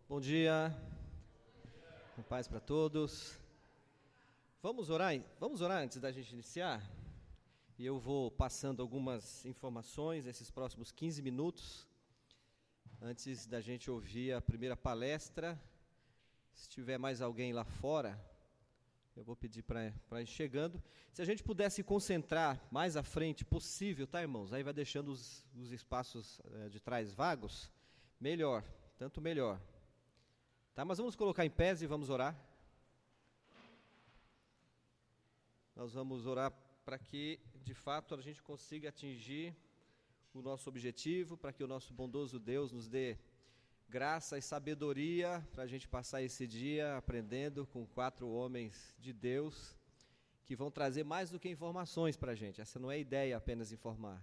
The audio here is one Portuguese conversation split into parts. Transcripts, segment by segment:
Bom dia, paz para todos. Vamos orar antes da gente iniciar? E eu vou passando algumas informações nesses próximos 15 minutos, antes da gente ouvir a primeira palestra. Se tiver mais alguém lá fora, eu vou pedir para ir chegando. Se a gente pudesse concentrar mais à frente possível, tá, irmãos? Aí vai deixando os espaços de trás vagos, melhor, tanto melhor. Tá, mas vamos colocar em pés e vamos orar. Nós vamos orar para que, de fato, a gente consiga atingir o nosso objetivo, para que o nosso bondoso Deus nos dê graça e sabedoria para a gente passar esse dia aprendendo com 4 homens de Deus que vão trazer mais do que informações para a gente. Essa não é a ideia apenas informar.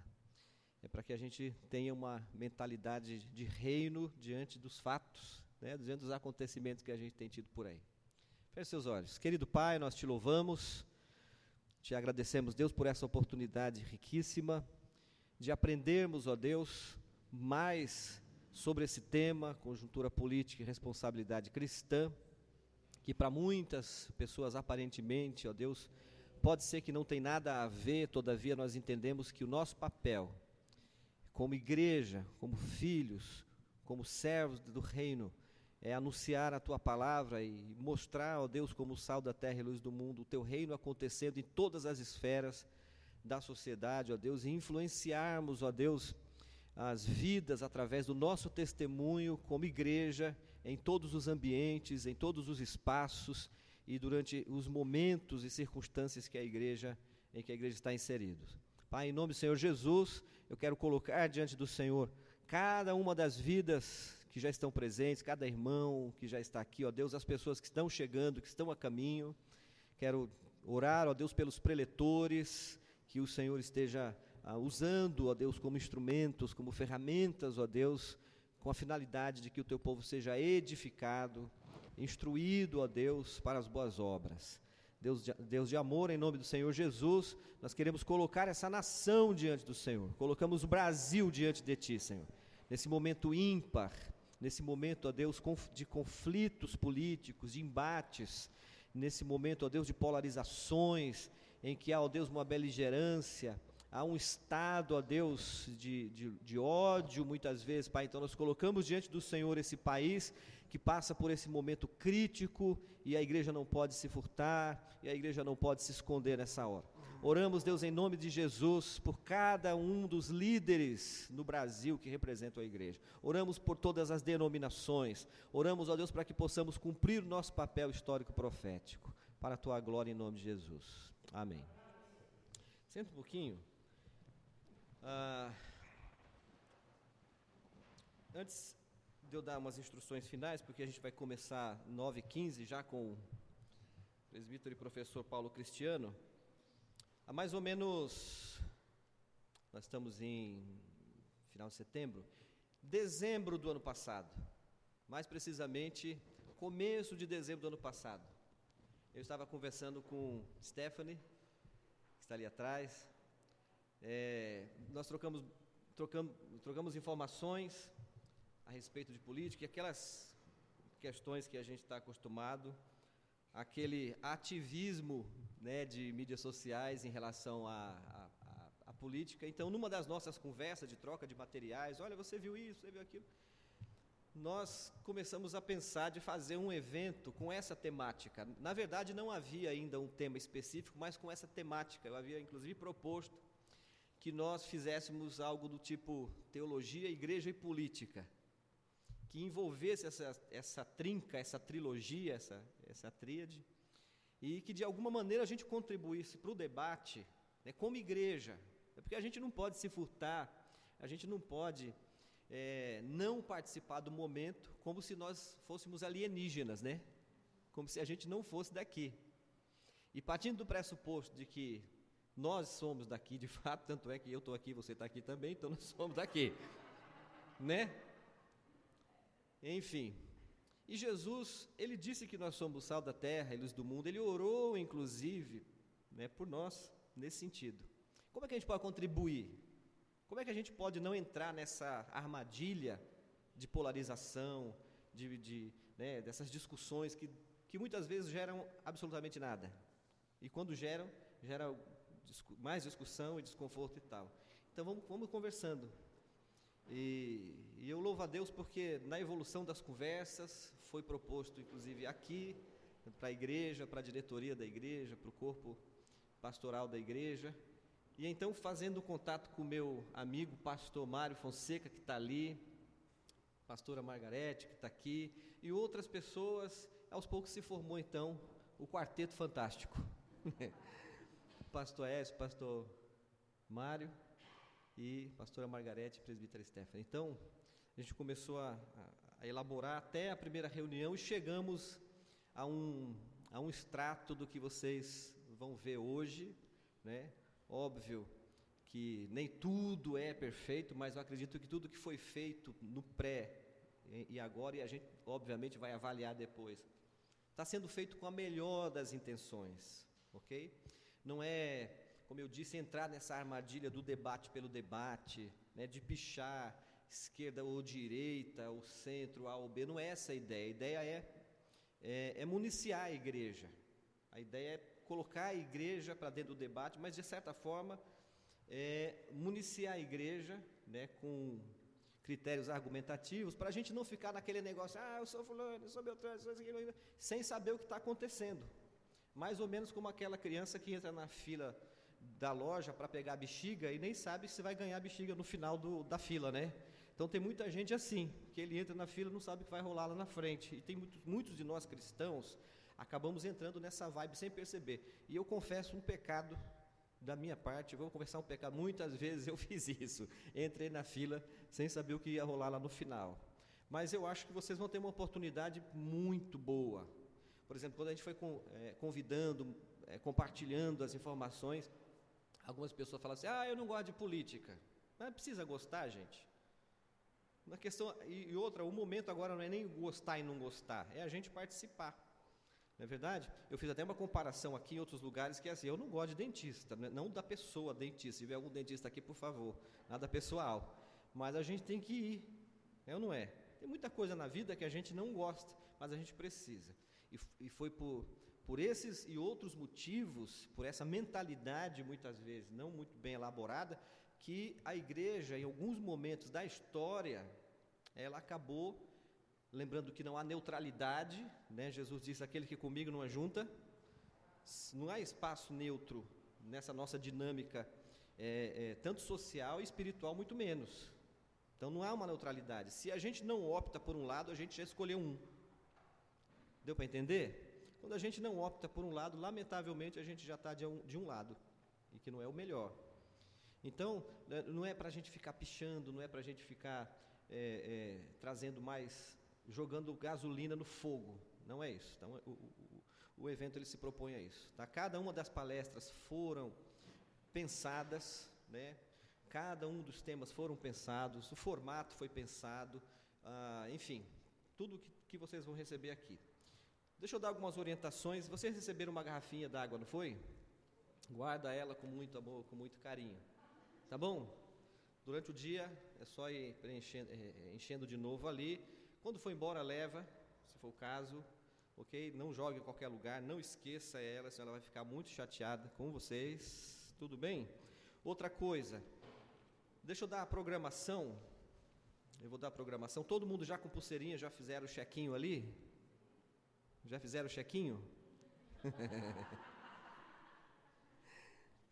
É para que a gente tenha uma mentalidade de reino diante dos fatos, diante dos acontecimentos que a gente tem tido por aí. Feche seus olhos. Querido Pai, nós te louvamos, te agradecemos, Deus, por essa oportunidade riquíssima de aprendermos, ó Deus, mais sobre esse tema, conjuntura política e responsabilidade cristã, que para muitas pessoas aparentemente, ó Deus, pode ser que não tem nada a ver, todavia nós entendemos que o nosso papel, como igreja, como filhos, como servos do reino, é anunciar a Tua palavra e mostrar, ó Deus, como o sal da terra e luz do mundo, o Teu reino acontecendo em todas as esferas da sociedade, ó Deus, e influenciarmos, ó Deus, as vidas através do nosso testemunho como igreja, em todos os ambientes, em todos os espaços e durante os momentos e circunstâncias em que a igreja está inserida. Pai, em nome do Senhor Jesus, eu quero colocar diante do Senhor cada uma das vidas que já estão presentes, cada irmão que já está aqui, ó Deus, as pessoas que estão chegando, que estão a caminho. Quero orar, ó Deus, pelos preletores, que o Senhor esteja usando, ó Deus, como instrumentos, como ferramentas, ó Deus, com a finalidade de que o Teu povo seja edificado, instruído, ó Deus, para as boas obras. Deus de amor, em nome do Senhor Jesus, nós queremos colocar essa nação diante do Senhor, colocamos o Brasil diante de Ti, Senhor, nesse momento ímpar, nesse momento, ó Deus, de conflitos políticos, de embates, nesse momento, ó Deus, de polarizações, em que há, ó Deus, uma beligerância, há um estado, ó Deus, de ódio, muitas vezes, Pai. Então nós colocamos diante do Senhor esse país que passa por esse momento crítico, e a igreja não pode se furtar, e a igreja não pode se esconder nessa hora. Oramos, Deus, em nome de Jesus, por cada um dos líderes no Brasil que representam a igreja. Oramos por todas as denominações. Oramos, ó Deus, para que possamos cumprir o nosso papel histórico profético, para a Tua glória, em nome de Jesus. Amém. Senta um pouquinho. Antes de eu dar umas instruções finais, porque a gente vai começar 9h15 já com o presbítero e professor Paulo Cristiano. Há mais ou menos, nós estamos em final de setembro, dezembro do ano passado, mais precisamente, começo de dezembro do ano passado, eu estava conversando com Stephanie, que está ali atrás, nós trocamos informações a respeito de política, e aquelas questões que a gente está acostumado, aquele ativismo, de mídias sociais em relação à política. Então, numa das nossas conversas de troca de materiais, olha, você viu isso, você viu aquilo, nós começamos a pensar de fazer um evento com essa temática. Na verdade, não havia ainda um tema específico, mas com essa temática. Eu havia, inclusive, proposto que nós fizéssemos algo do tipo teologia, igreja e política, que envolvesse essa trinca, essa trilogia, essa tríade, e que de alguma maneira a gente contribuísse para o debate, como igreja, porque a gente não pode se furtar, a gente não pode não participar do momento como se nós fôssemos alienígenas, como se a gente não fosse daqui. E partindo do pressuposto de que nós somos daqui de fato, tanto é que eu estou aqui, você está aqui também, então nós somos daqui, Enfim, e Jesus, Ele disse que nós somos o sal da terra e luz do mundo. Ele orou, inclusive, por nós, nesse sentido. Como é que a gente pode contribuir? Como é que a gente pode não entrar nessa armadilha de polarização, né, dessas discussões que muitas vezes geram absolutamente nada. E quando gera mais discussão e desconforto e tal. Então vamos conversando. E eu louvo a Deus porque na evolução das conversas foi proposto, inclusive aqui, para a igreja, para a diretoria da igreja, para o corpo pastoral da igreja. E então, fazendo contato com o meu amigo pastor Mário Fonseca, que está ali, pastora Margarete, que está aqui, e outras pessoas, aos poucos se formou então o Quarteto Fantástico. Pastor Écio, pastor Mário e pastora Margarete, presbítera Stephanie. Então, a gente começou a elaborar até a primeira reunião e chegamos a um extrato do que vocês vão ver hoje, né? Óbvio que nem tudo é perfeito, mas eu acredito que tudo que foi feito no pré e agora, e a gente obviamente vai avaliar depois, está sendo feito com a melhor das intenções, ok? Não é, como eu disse, entrar nessa armadilha do debate pelo debate, né, de pichar esquerda ou direita, o centro, A ou B, não é essa a ideia é municiar a igreja, a ideia é colocar a igreja para dentro do debate, mas de certa forma, municiar a igreja, né, com critérios argumentativos, para a gente não ficar naquele negócio, eu sou fulano, eu sou Beltrano, sem saber o que está acontecendo. Mais ou menos como aquela criança que entra na fila da loja para pegar a bexiga e nem sabe se vai ganhar a bexiga no final da fila, né? Então tem muita gente assim, que ele entra na fila e não sabe o que vai rolar lá na frente. E tem muitos de nós cristãos, acabamos entrando nessa vibe sem perceber. E eu confesso um pecado da minha parte, vou confessar um pecado, muitas vezes eu fiz isso, entrei na fila sem saber o que ia rolar lá no final. Mas eu acho que vocês vão ter uma oportunidade muito boa. Por exemplo, quando a gente foi convidando, compartilhando as informações, algumas pessoas falam assim, eu não gosto de política. Mas precisa gostar, gente. Uma questão, e outra, o momento agora não é nem gostar e não gostar, é a gente participar. Não é verdade? Eu fiz até uma comparação aqui em outros lugares que é assim, eu não gosto de dentista, não da pessoa dentista. Se tiver algum dentista aqui, por favor, nada pessoal. Mas a gente tem que ir, é ou não é? Tem muita coisa na vida que a gente não gosta, mas a gente precisa. E foi por esses e outros motivos, por essa mentalidade, muitas vezes, não muito bem elaborada, que a igreja, em alguns momentos da história, ela acabou, lembrando que não há neutralidade, né? Jesus disse, aquele que comigo não ajunta, não há espaço neutro nessa nossa dinâmica, tanto social e espiritual, muito menos. Então não há uma neutralidade. Se a gente não opta por um lado, a gente já escolheu um. Deu para entender? Quando a gente não opta por um lado, lamentavelmente a gente já está de um lado, e que não é o melhor. Então, não é para a gente ficar pichando, não é para a gente ficar trazendo mais, jogando gasolina no fogo, não é isso. Então, o evento ele se propõe a isso. Tá? Cada uma das palestras foram pensadas, né? Cada um dos temas foram pensados, o formato foi pensado, enfim, tudo que vocês vão receber aqui. Deixa eu dar algumas orientações. Vocês receberam uma garrafinha d'água, não foi? Guarda ela com muito amor, com muito carinho. Tá bom? Durante o dia é só ir enchendo de novo ali. Quando for embora, leva, se for o caso, ok? Não jogue em qualquer lugar, não esqueça ela, senão ela vai ficar muito chateada com vocês. Tudo bem? Outra coisa, deixa eu dar a programação. Eu vou dar a programação. Todo mundo já com pulseirinha, já fizeram o chequinho ali? Já fizeram o chequinho?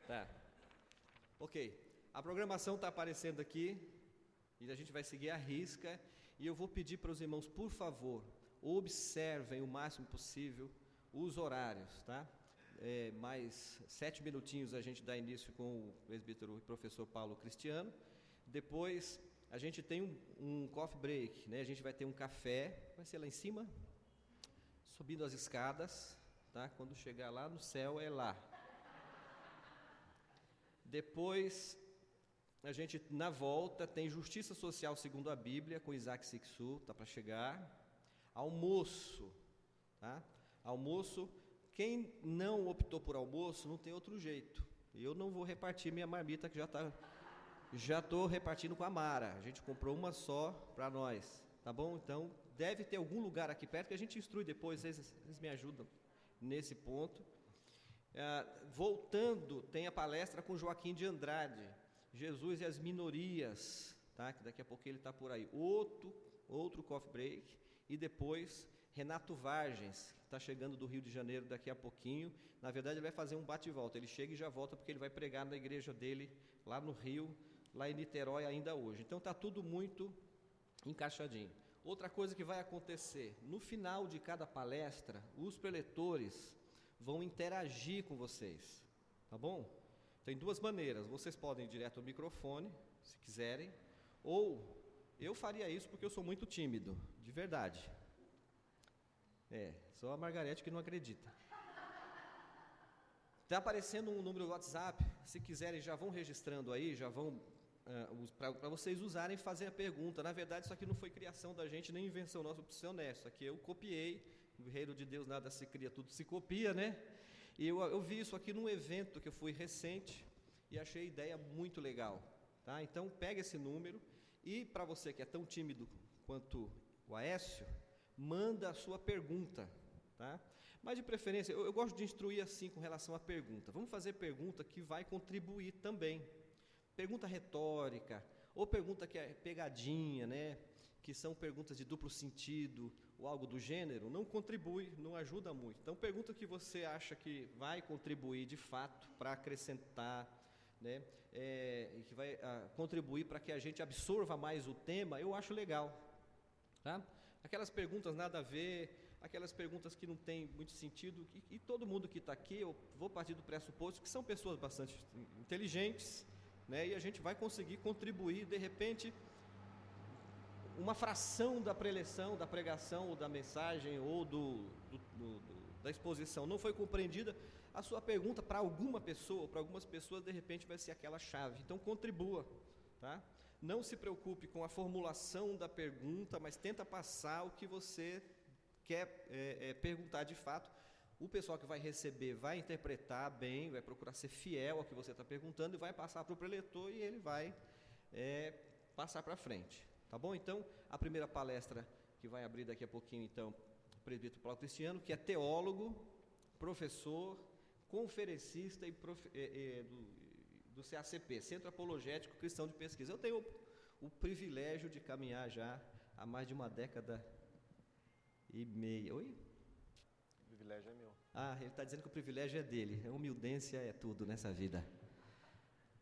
Tá. Ok. A programação está aparecendo aqui e a gente vai seguir à risca. E eu vou pedir para os irmãos, por favor, observem o máximo possível os horários, tá? Mais 7 minutinhos a gente dá início com o presbítero e professor Paulo Cristiano. Depois a gente tem um coffee break, né? A gente vai ter um café, vai ser lá em cima, subindo as escadas, tá? Quando chegar lá no céu é lá. Depois a gente, na volta, tem Justiça Social segundo a Bíblia, com Isaac Sixu, tá para chegar. Almoço, tá? Almoço, quem não optou por almoço, não tem outro jeito. Eu não vou repartir minha marmita, que já estou repartindo com a Mara. A gente comprou uma só para nós, tá bom? Então, deve ter algum lugar aqui perto que a gente instrui depois, eles me ajudam nesse ponto. Voltando, tem a palestra com Joaquim de Andrade, Jesus e as minorias, tá? Que daqui a pouco ele está por aí. Outro coffee break, e depois Renato Vargens, que está chegando do Rio de Janeiro daqui a pouquinho. Na verdade, ele vai fazer um bate e volta, ele chega e já volta, porque ele vai pregar na igreja dele, lá no Rio, lá em Niterói ainda hoje. Então está tudo muito encaixadinho. Outra coisa que vai acontecer, no final de cada palestra, os preletores vão interagir com vocês, tá bom? Tem duas maneiras, vocês podem ir direto ao microfone, se quiserem, ou eu faria isso porque eu sou muito tímido, de verdade. Só a Margarete que não acredita. Está aparecendo um número do WhatsApp, se quiserem já vão registrando aí, já vão, para vocês usarem e fazer a pergunta. Na verdade, isso aqui não foi criação da gente, nem invenção nossa, para ser honesto. Isso aqui eu copiei, no reino de Deus nada se cria, tudo se copia, né? E eu vi isso aqui num evento que eu fui recente e achei a ideia muito legal, tá? Então, pega esse número e, para você que é tão tímido quanto o Aécio, manda a sua pergunta, tá? Mas de preferência, eu gosto de instruir assim com relação à pergunta. Vamos fazer pergunta que vai contribuir também. Pergunta retórica, ou pergunta que é pegadinha, né? Que são perguntas de duplo sentido, ou algo do gênero, não contribui, não ajuda muito. Então, pergunta que você acha que vai contribuir de fato para acrescentar, né? E que vai contribuir para que a gente absorva mais o tema, eu acho legal, tá? Aquelas perguntas nada a ver, aquelas perguntas que não tem muito sentido, e todo mundo que está aqui, eu vou partir do pressuposto que são pessoas bastante inteligentes, né? E a gente vai conseguir contribuir, de repente, uma fração da preleção, da pregação, ou da mensagem, ou da exposição não foi compreendida, a sua pergunta para alguma pessoa, para algumas pessoas, de repente vai ser aquela chave. Então, contribua, tá? Não se preocupe com a formulação da pergunta, mas tenta passar o que você quer perguntar de fato. O pessoal que vai receber vai interpretar bem, vai procurar ser fiel ao que você está perguntando e vai passar para o preletor e ele vai passar para frente, tá bom? Então, a primeira palestra que vai abrir daqui a pouquinho, então, o presbítero Paulo Cristiano, que é teólogo, professor, conferencista do CACP, Centro Apologético Cristão de Pesquisa. Eu tenho o privilégio de caminhar já há mais de uma década e meia. Oi? O privilégio é meu. Ele está dizendo que o privilégio é dele. A humildência é tudo nessa vida.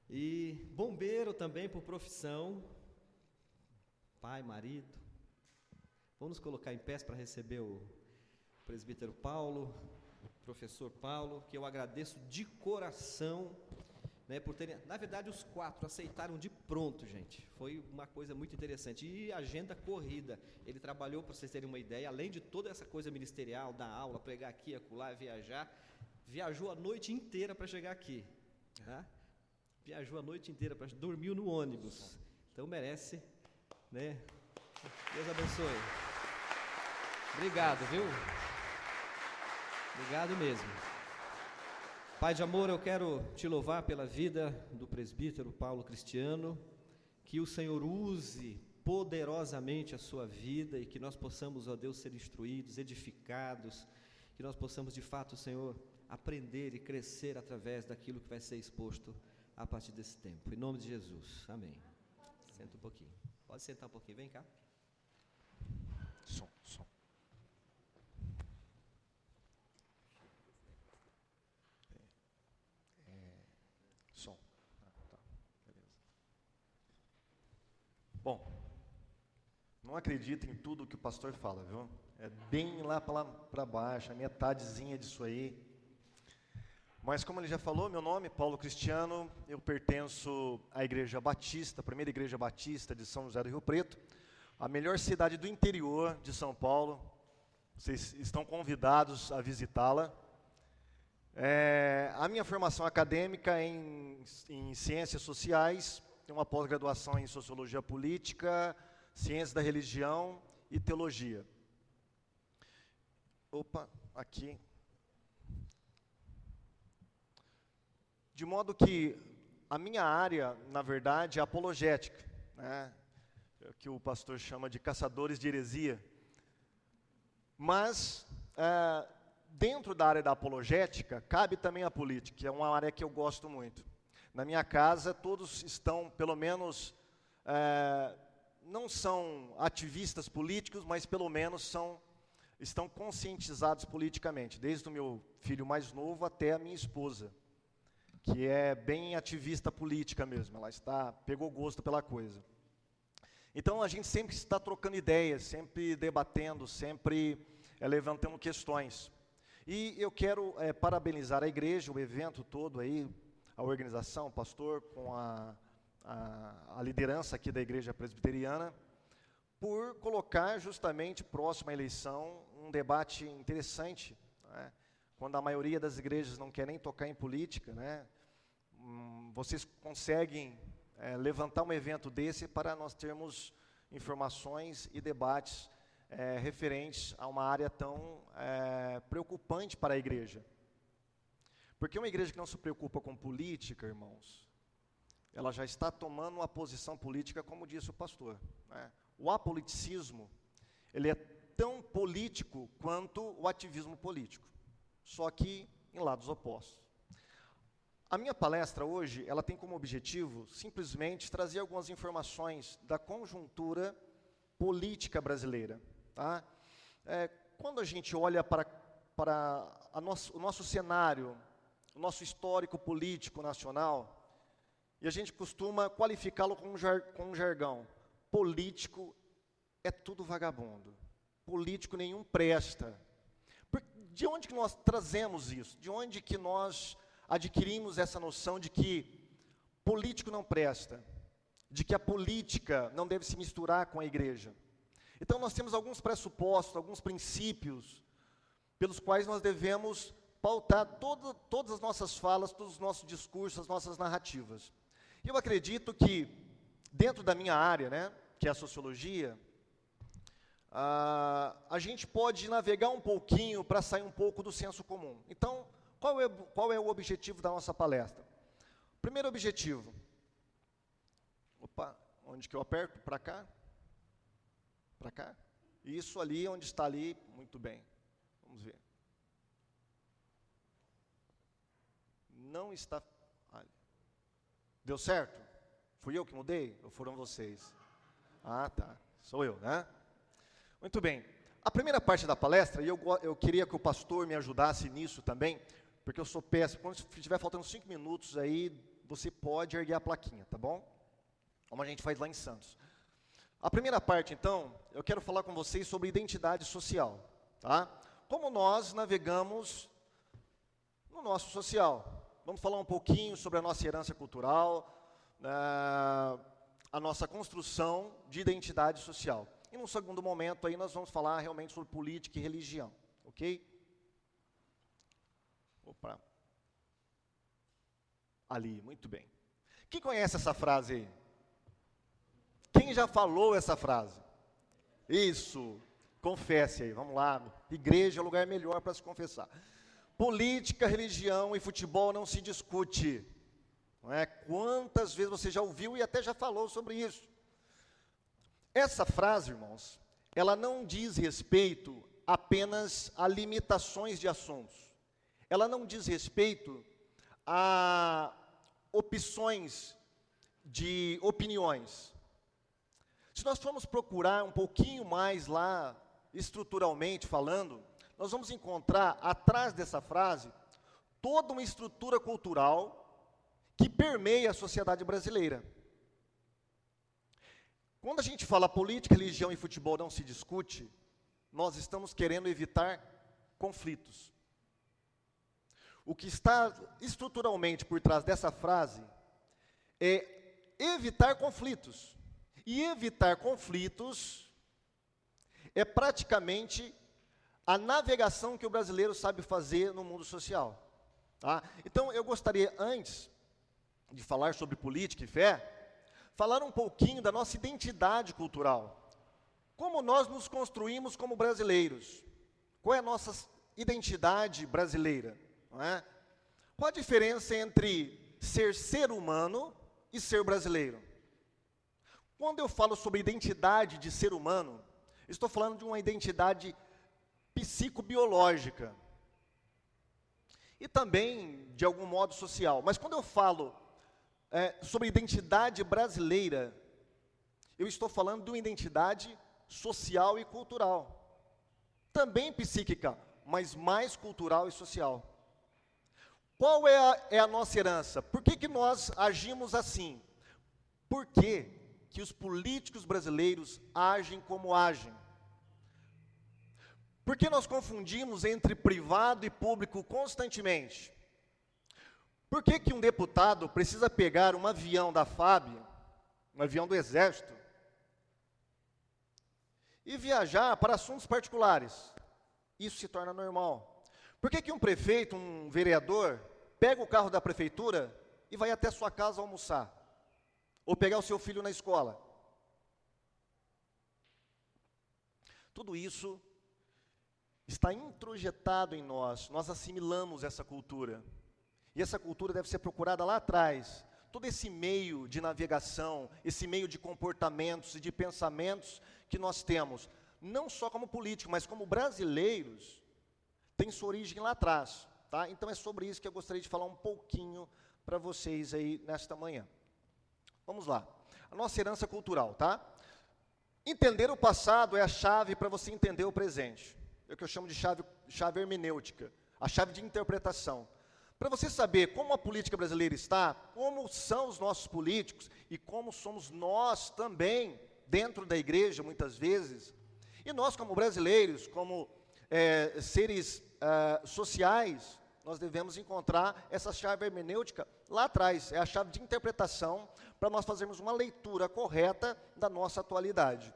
E bombeiro também por profissão, pai, marido. Vamos nos colocar em pé para receber o presbítero Paulo, professor Paulo, que eu agradeço de coração, né, por terem, na verdade os 4 aceitaram de pronto, gente, foi uma coisa muito interessante, e agenda corrida, ele trabalhou, para vocês terem uma ideia, além de toda essa coisa ministerial, dar aula, pregar aqui, acolá, viajou a noite inteira para chegar aqui, tá? Viajou a noite inteira, dormiu no ônibus, então merece, né? Deus abençoe. Obrigado, viu? Obrigado mesmo. Pai de amor, eu quero te louvar pela vida do presbítero Paulo Cristiano, que o Senhor use poderosamente a sua vida e que nós possamos, ó Deus, ser instruídos, edificados, que nós possamos de fato, Senhor, aprender e crescer através daquilo que vai ser exposto a partir desse tempo. Em nome de Jesus, amém. Senta um pouquinho. Pode sentar um pouquinho, vem cá. Som. Som. Tá, beleza. Bom, não acredito em tudo que o pastor fala, viu? É bem lá para baixo, a metadezinha disso aí. Mas como ele já falou, meu nome é Paulo Cristiano, eu pertenço à Igreja Batista, a primeira Igreja Batista de São José do Rio Preto, a melhor cidade do interior de São Paulo. Vocês estão convidados a visitá-la. A minha formação acadêmica é em Ciências Sociais, tenho uma pós-graduação em Sociologia Política, Ciências da Religião e Teologia. Aqui. De modo que a minha área, na verdade, é apologética, né? que o pastor chama de caçadores de heresia. Mas, dentro da área da apologética, cabe também a política, que é uma área que eu gosto muito. Na minha casa, todos estão, pelo menos, não são ativistas políticos, mas pelo menos estão conscientizados politicamente, desde o meu filho mais novo até a minha esposa, que é bem ativista política mesmo, ela pegou gosto pela coisa. Então, a gente sempre está trocando ideias, sempre debatendo, sempre levantando questões. E eu quero parabenizar a igreja, o evento todo aí, a organização, o pastor, com a liderança aqui da igreja presbiteriana, por colocar justamente próximo à eleição um debate interessante, né? Quando a maioria das igrejas não quer nem tocar em política, né? Vocês conseguem levantar um evento desse para nós termos informações e debates referentes a uma área tão preocupante para a igreja. Porque uma igreja que não se preocupa com política, irmãos, ela já está tomando uma posição política, como disse o pastor, né? O apoliticismo, ele é tão político quanto o ativismo político, só que em lados opostos. A minha palestra hoje, ela tem como objetivo simplesmente trazer algumas informações da conjuntura política brasileira. Tá? Quando a gente olha para o nosso cenário, o nosso histórico político nacional, e a gente costuma qualificá-lo com um jargão: político é tudo vagabundo, político nenhum presta. De onde que nós trazemos isso? De onde que nós adquirimos essa noção de que político não presta, de que a política não deve se misturar com a igreja? Então, nós temos alguns pressupostos, alguns princípios, pelos quais nós devemos pautar todas as nossas falas, todos os nossos discursos, as nossas narrativas. E eu acredito que, dentro da minha área, né, que é a sociologia, a gente pode navegar um pouquinho para sair um pouco do senso comum. Então, qual é o objetivo da nossa palestra? Primeiro objetivo. Opa, onde que eu aperto? Para cá? Para cá? Isso ali, onde está ali, muito bem. Vamos ver. Não está... Deu certo? Fui eu que mudei? Ou foram vocês? Ah, tá. Sou eu, né? Muito bem. A primeira parte da palestra, e eu queria que o pastor me ajudasse nisso também, porque eu sou péssimo. Quando estiver faltando 5 minutos aí, você pode erguer a plaquinha, tá bom? Como a gente faz lá em Santos. A primeira parte, então, eu quero falar com vocês sobre identidade social, tá? Como nós navegamos no nosso social. Vamos falar um pouquinho sobre a nossa herança cultural, a nossa construção de identidade social. E num segundo momento aí nós vamos falar realmente sobre política e religião, ok? Opa. Ali, muito bem. Quem conhece essa frase aí? Quem já falou essa frase? Isso, confesse aí, vamos lá. Igreja é o lugar melhor para se confessar. Política, religião e futebol não se discute. Não é? Quantas vezes você já ouviu e até já falou sobre isso? Essa frase, irmãos, ela não diz respeito apenas a limitações de assuntos. Ela não diz respeito a opções de opiniões. Se nós formos procurar um pouquinho mais lá, estruturalmente falando, nós vamos encontrar, atrás dessa frase, toda uma estrutura cultural que permeia a sociedade brasileira. Quando a gente fala política, religião e futebol não se discute, nós estamos querendo evitar conflitos. O que está estruturalmente por trás dessa frase é evitar conflitos. E evitar conflitos é praticamente a navegação que o brasileiro sabe fazer no mundo social. Tá? Então, eu gostaria, antes de falar sobre política e fé, falar um pouquinho da nossa identidade cultural. Como nós nos construímos como brasileiros? Qual é a nossa identidade brasileira? Não é? Qual a diferença entre ser humano e ser brasileiro? Quando eu falo sobre identidade de ser humano, estou falando de uma identidade psicobiológica e também, de algum modo, social. Mas quando eu falo sobre identidade brasileira, eu estou falando de uma identidade social e cultural. Também psíquica, mas mais cultural e social. Qual é a nossa herança? Por que nós agimos assim? Por que os políticos brasileiros agem como agem? Por que nós confundimos entre privado e público constantemente? Por que um deputado precisa pegar um avião da FAB, um avião do Exército, e viajar para assuntos particulares? Isso se torna normal. Por que um prefeito, um vereador, pega o carro da prefeitura e vai até sua casa almoçar? Ou pegar o seu filho na escola? Tudo isso está introjetado em nós assimilamos essa cultura. E essa cultura deve ser procurada lá atrás. Todo esse meio de navegação, esse meio de comportamentos e de pensamentos que nós temos, não só como políticos, mas como brasileiros, tem sua origem lá atrás. Tá? Então é sobre isso que eu gostaria de falar um pouquinho para vocês aí nesta manhã. Vamos lá. A nossa herança cultural, tá? Entender o passado é a chave para você entender o presente. É o que eu chamo de chave hermenêutica, a chave de interpretação. Para você saber como a política brasileira está, como são os nossos políticos e como somos nós também, dentro da igreja, muitas vezes, e nós como brasileiros, como seres sociais, nós devemos encontrar essa chave hermenêutica lá atrás, é a chave de interpretação para nós fazermos uma leitura correta da nossa atualidade.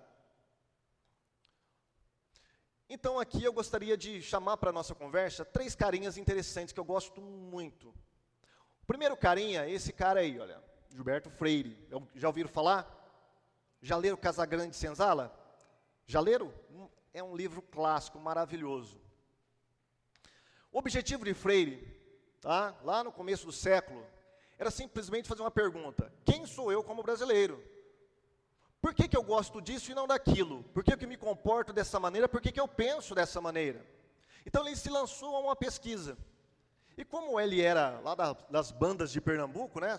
Então aqui eu gostaria de chamar para a nossa conversa 3 carinhas interessantes que eu gosto muito. O primeiro carinha é esse cara aí, olha, Gilberto Freire. Já ouviram falar? Já leram Casagrande Senzala? Já leram? É um livro clássico, maravilhoso. O objetivo de Freire, tá, lá no começo do século, era simplesmente fazer uma pergunta: quem sou eu como brasileiro? Por que eu gosto disso e não daquilo? Por que eu me comporto dessa maneira? Por que eu penso dessa maneira? Então ele se lançou a uma pesquisa. E como ele era lá das bandas de Pernambuco, né,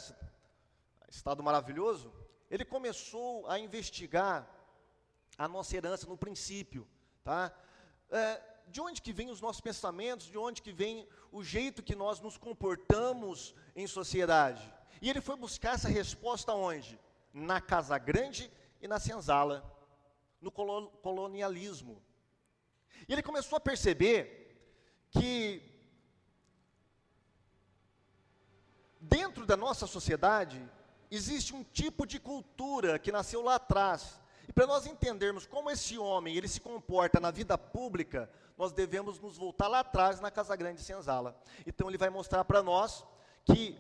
estado maravilhoso, ele começou a investigar a nossa herança no princípio. Tá? De onde que vêm os nossos pensamentos, de onde que vem o jeito que nós nos comportamos em sociedade. E ele foi buscar essa resposta onde? Na Casagrande e na Senzala, no colonialismo. E ele começou a perceber que dentro da nossa sociedade existe um tipo de cultura que nasceu lá atrás. E para nós entendermos como esse homem ele se comporta na vida pública, nós devemos nos voltar lá atrás na Casagrande e Senzala. Então ele vai mostrar para nós que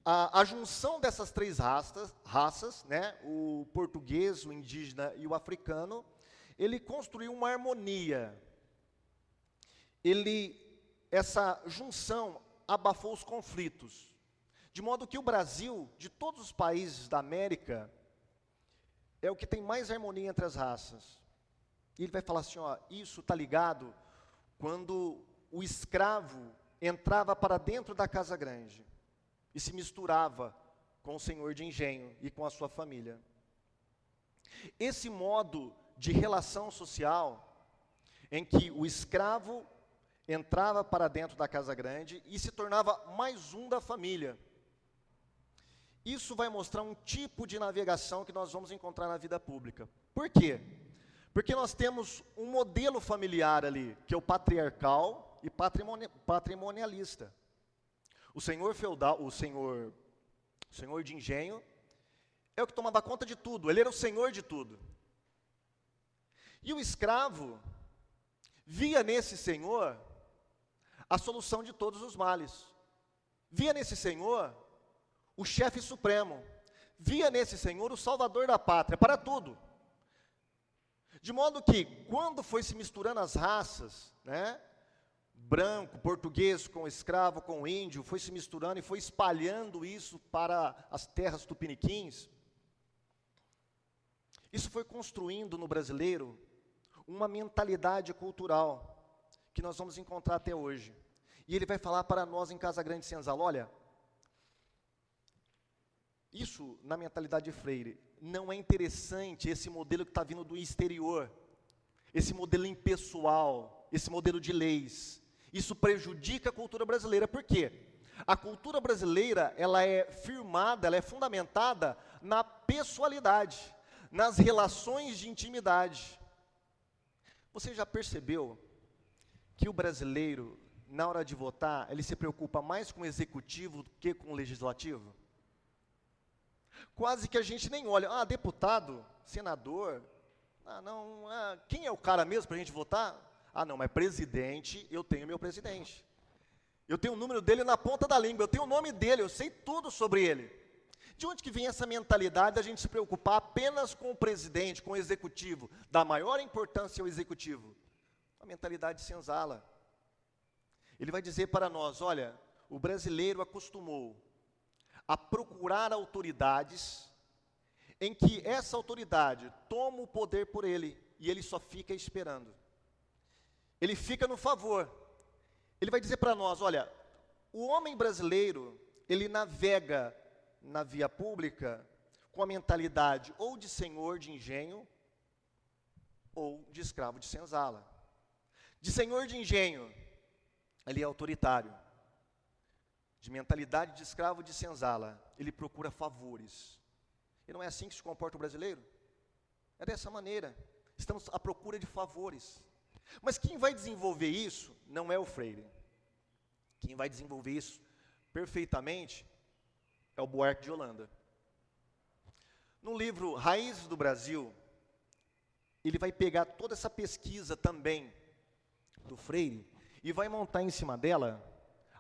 a junção dessas 3 raças, né, o português, o indígena e o africano, ele construiu uma harmonia. Essa junção abafou os conflitos. De modo que o Brasil, de todos os países da América, é o que tem mais harmonia entre as raças. E ele vai falar assim, ó, isso está ligado quando o escravo entrava para dentro da Casa Grande e se misturava com o senhor de engenho e com a sua família. Esse modo de relação social, em que o escravo entrava para dentro da Casa Grande e se tornava mais um da família. Isso vai mostrar um tipo de navegação que nós vamos encontrar na vida pública. Por quê? Porque nós temos um modelo familiar ali, que é o patriarcal e patrimonialista. O senhor feudal, o senhor de engenho, é o que tomava conta de tudo, ele era o senhor de tudo. E o escravo via nesse senhor a solução de todos os males. Via nesse senhor o chefe supremo. Via nesse senhor o salvador da pátria, para tudo. De modo que, quando foi se misturando as raças, né, branco, português com escravo, com índio, foi se misturando e foi espalhando isso para as terras tupiniquins, Isso foi construindo no brasileiro uma mentalidade cultural que nós vamos encontrar até hoje. E ele vai falar para nós em Casa Grande Senzala, olha, isso na mentalidade de Freire, não é interessante esse modelo que está vindo do exterior, esse modelo impessoal, esse modelo de leis. Isso prejudica a cultura brasileira. Por quê? A cultura brasileira, ela é firmada, ela é fundamentada na pessoalidade, nas relações de intimidade. Você já percebeu que o brasileiro, na hora de votar, ele se preocupa mais com o executivo do que com o legislativo? Quase que a gente nem olha, deputado, senador, quem é o cara mesmo para a gente votar? Não, mas presidente, eu tenho meu presidente. Eu tenho o número dele na ponta da língua, eu tenho o nome dele, eu sei tudo sobre ele. De onde que vem essa mentalidade da gente se preocupar apenas com o presidente, com o executivo, dar maior importância ao executivo? A mentalidade de Senzala. Ele vai dizer para nós, olha, o brasileiro acostumou a procurar autoridades em que essa autoridade toma o poder por ele e ele só fica esperando. Ele fica no favor. Ele vai dizer para nós, olha, o homem brasileiro, ele navega na via pública com a mentalidade ou de senhor de engenho ou de escravo de senzala. De senhor de engenho, ele é autoritário. De mentalidade de escravo de senzala, ele procura favores. E não é assim que se comporta o brasileiro? É dessa maneira. Estamos à procura de favores. Mas quem vai desenvolver isso não é o Freire. Quem vai desenvolver isso perfeitamente é o Buarque de Holanda. No livro Raízes do Brasil, ele vai pegar toda essa pesquisa também do Freire e vai montar em cima dela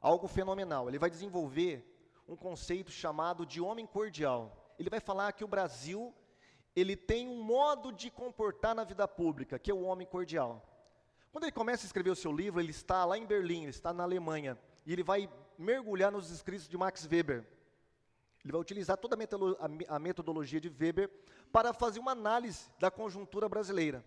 algo fenomenal. Ele vai desenvolver um conceito chamado de homem cordial. Ele vai falar que o Brasil, ele tem um modo de comportar na vida pública, que é o homem cordial. Quando ele começa a escrever o seu livro, ele está lá em Berlim, ele está na Alemanha, e ele vai mergulhar nos escritos de Max Weber. Ele vai utilizar toda a metodologia de Weber para fazer uma análise da conjuntura brasileira.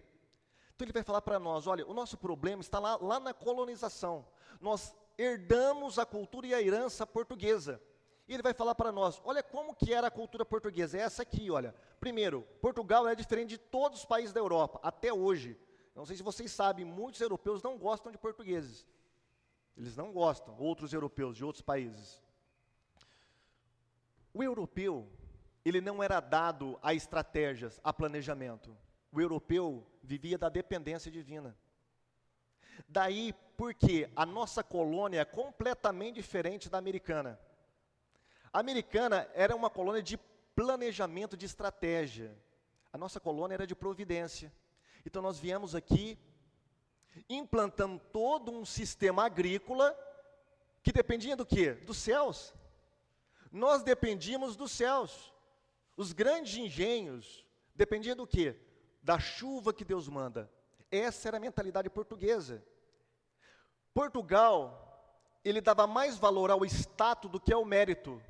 Então ele vai falar para nós, olha, o nosso problema está lá na colonização. Nós herdamos a cultura e a herança portuguesa. E ele vai falar para nós, olha como que era a cultura portuguesa, é essa aqui, olha. Primeiro, Portugal é diferente de todos os países da Europa, até hoje. Não sei se vocês sabem, muitos europeus não gostam de portugueses. Eles não gostam, outros europeus de outros países. O europeu, ele não era dado a estratégias, a planejamento. O europeu vivia da dependência divina. Daí, porque a nossa colônia é completamente diferente da americana. A americana era uma colônia de planejamento, de estratégia. A nossa colônia era de providência. Então nós viemos aqui, implantamos todo um sistema agrícola que dependia do quê? Dos céus. Nós dependíamos dos céus. Os grandes engenhos dependiam do quê? Da chuva que Deus manda. Essa era a mentalidade portuguesa. Portugal, ele dava mais valor ao status do que ao mérito.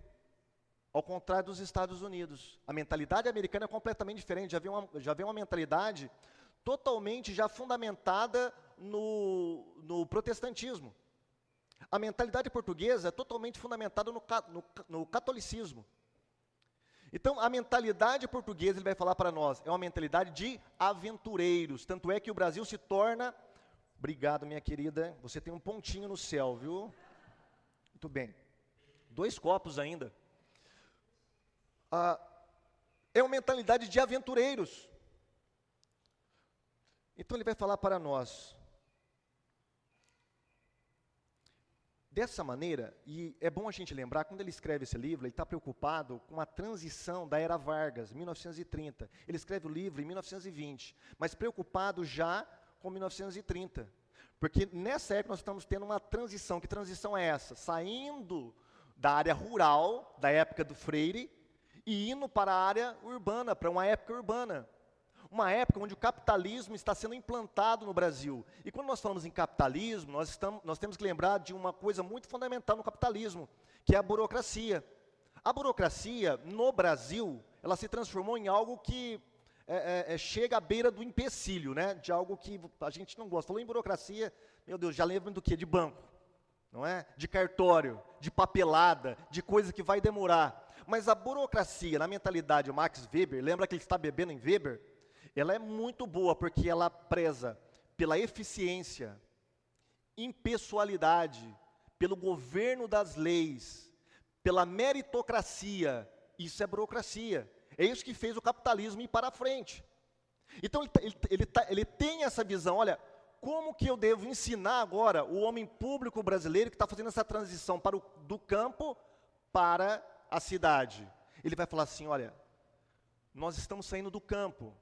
Ao contrário dos Estados Unidos. A mentalidade americana é completamente diferente. Já vem uma mentalidade totalmente já fundamentada no protestantismo. A mentalidade portuguesa é totalmente fundamentada no catolicismo. Então, a mentalidade portuguesa, ele vai falar para nós, é uma mentalidade de aventureiros. Tanto é que o Brasil se torna... Obrigado, minha querida. Você tem um pontinho no céu, viu? Muito bem. 2 copos ainda. É uma mentalidade de aventureiros. Então, ele vai falar para nós. Dessa maneira, e é bom a gente lembrar, quando ele escreve esse livro, ele está preocupado com a transição da Era Vargas, 1930. Ele escreve o livro em 1920, mas preocupado já com 1930. Porque nessa época nós estamos tendo uma transição. Que transição é essa? Saindo da área rural, da época do Freire, e indo para a área urbana, para uma época urbana. Uma época onde o capitalismo está sendo implantado no Brasil. E quando nós falamos em capitalismo, nós temos que lembrar de uma coisa muito fundamental no capitalismo, que é a burocracia. A burocracia, no Brasil, ela se transformou em algo que chega à beira do empecilho, né? De algo que a gente não gosta. Falou em burocracia, meu Deus, já lembra do quê? De banco, não é? De cartório, de papelada, de coisa que vai demorar. Mas a burocracia, na mentalidade do Max Weber, lembra que ele está bebendo em Weber? Ela é muito boa, porque ela preza pela eficiência, impessoalidade, pelo governo das leis, pela meritocracia. Isso é burocracia. É isso que fez o capitalismo ir para frente. Então ele tem essa visão, olha, como que eu devo ensinar agora o homem público brasileiro que está fazendo essa transição do campo para a cidade? Ele vai falar assim, olha, nós estamos saindo do campo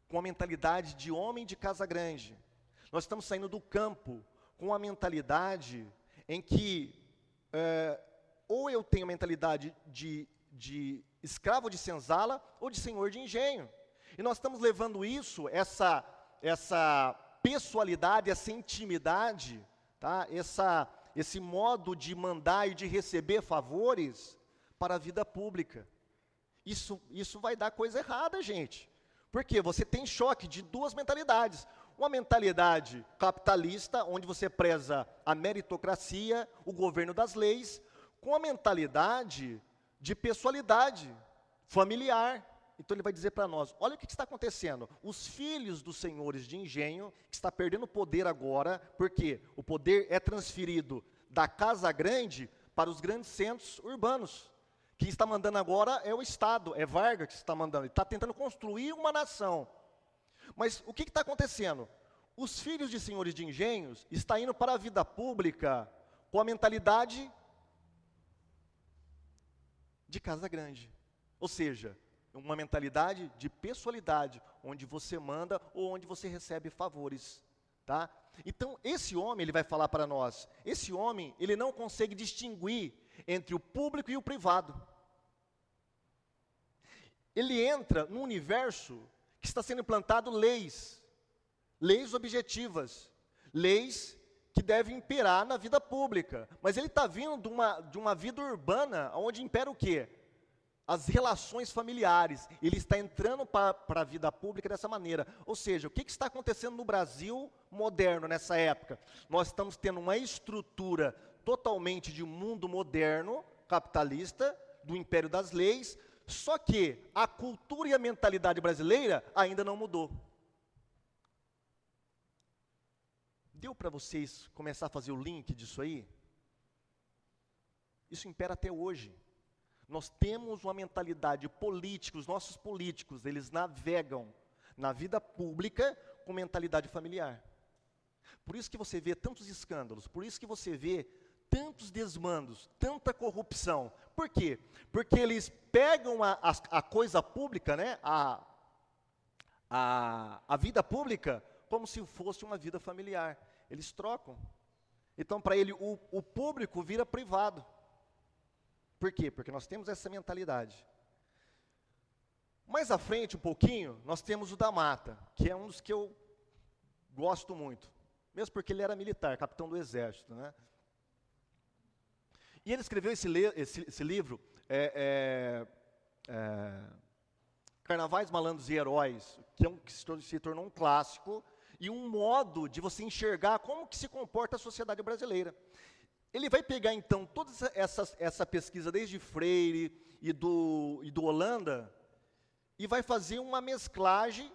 com a mentalidade de homem de casa grande. Nós estamos saindo do campo com a mentalidade em que ou eu tenho a mentalidade de escravo de senzala ou de senhor de engenho. E nós estamos levando isso, essa pessoalidade, essa intimidade, tá? Esse modo de mandar e de receber favores para a vida pública. Isso vai dar coisa errada, gente. Porque você tem choque de duas mentalidades. Uma mentalidade capitalista, onde você preza a meritocracia, o governo das leis, com a mentalidade de pessoalidade familiar. Então ele vai dizer para nós, olha o que está acontecendo. Os filhos dos senhores de engenho, que está perdendo poder agora, porque o poder é transferido da casa grande para os grandes centros urbanos. Quem está mandando agora é o Estado, é Vargas que está mandando. Ele está tentando construir uma nação. Mas o que está acontecendo? Os filhos de senhores de engenhos estão indo para a vida pública com a mentalidade de casa grande. Ou seja, uma mentalidade de pessoalidade, onde você manda ou onde você recebe favores. Tá? Então, esse homem, ele vai falar para nós, esse homem, ele não consegue distinguir entre o público e o privado. Ele entra num universo que está sendo implantado leis objetivas, leis que devem imperar na vida pública. Mas ele está vindo de uma vida urbana, onde impera o quê? As relações familiares. Ele está entrando para a vida pública dessa maneira. Ou seja, o que está acontecendo no Brasil moderno nessa época? Nós estamos tendo uma estrutura totalmente de mundo moderno, capitalista, do império das leis, só que a cultura e a mentalidade brasileira ainda não mudou. Deu para vocês começar a fazer o link disso aí? Isso impera até hoje. Nós temos uma mentalidade política, os nossos políticos, eles navegam na vida pública com mentalidade familiar. Por isso que você vê tantos escândalos, por isso que você vê tantos desmandos, tanta corrupção. Por quê? Porque eles pegam a coisa pública, né, a vida pública, como se fosse uma vida familiar. Eles trocam. Então, para ele, o público vira privado. Por quê? Porque nós temos essa mentalidade. Mais à frente, um pouquinho, nós temos o da Mata, que é um dos que eu gosto muito. Mesmo porque ele era militar, capitão do exército, né? E ele escreveu esse livro, Carnavais, Malandros e Heróis, que se tornou um clássico, e um modo de você enxergar como que se comporta a sociedade brasileira. Ele vai pegar, então, toda essa pesquisa, desde Freire e do Holanda, e vai fazer uma mesclagem,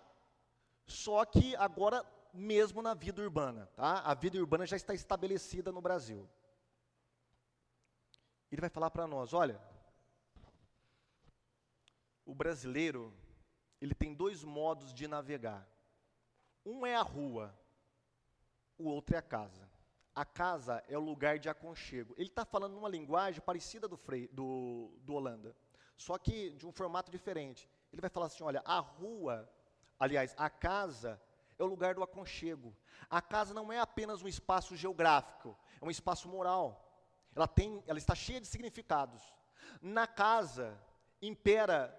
só que agora mesmo na vida urbana. Tá? A vida urbana já está estabelecida no Brasil. Ele vai falar para nós, olha, o brasileiro, ele tem dois modos de navegar. Um é a rua, o outro é a casa. A casa é o lugar de aconchego. Ele está falando numa linguagem parecida do Holanda, só que de um formato diferente. Ele vai falar assim, olha, a rua, aliás, a casa é o lugar do aconchego. A casa não é apenas um espaço geográfico, é um espaço moral. Ela está cheia de significados. Na casa, impera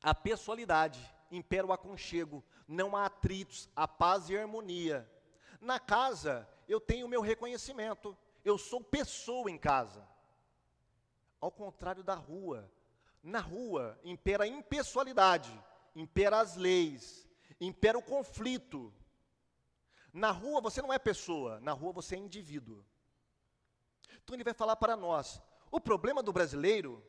a pessoalidade, impera o aconchego, não há atritos, há paz e harmonia. Na casa, eu tenho o meu reconhecimento, eu sou pessoa em casa. Ao contrário da rua. Na rua, impera a impessoalidade, impera as leis, impera o conflito. Na rua você não é pessoa, na rua você é indivíduo. Então ele vai falar para nós, o problema do brasileiro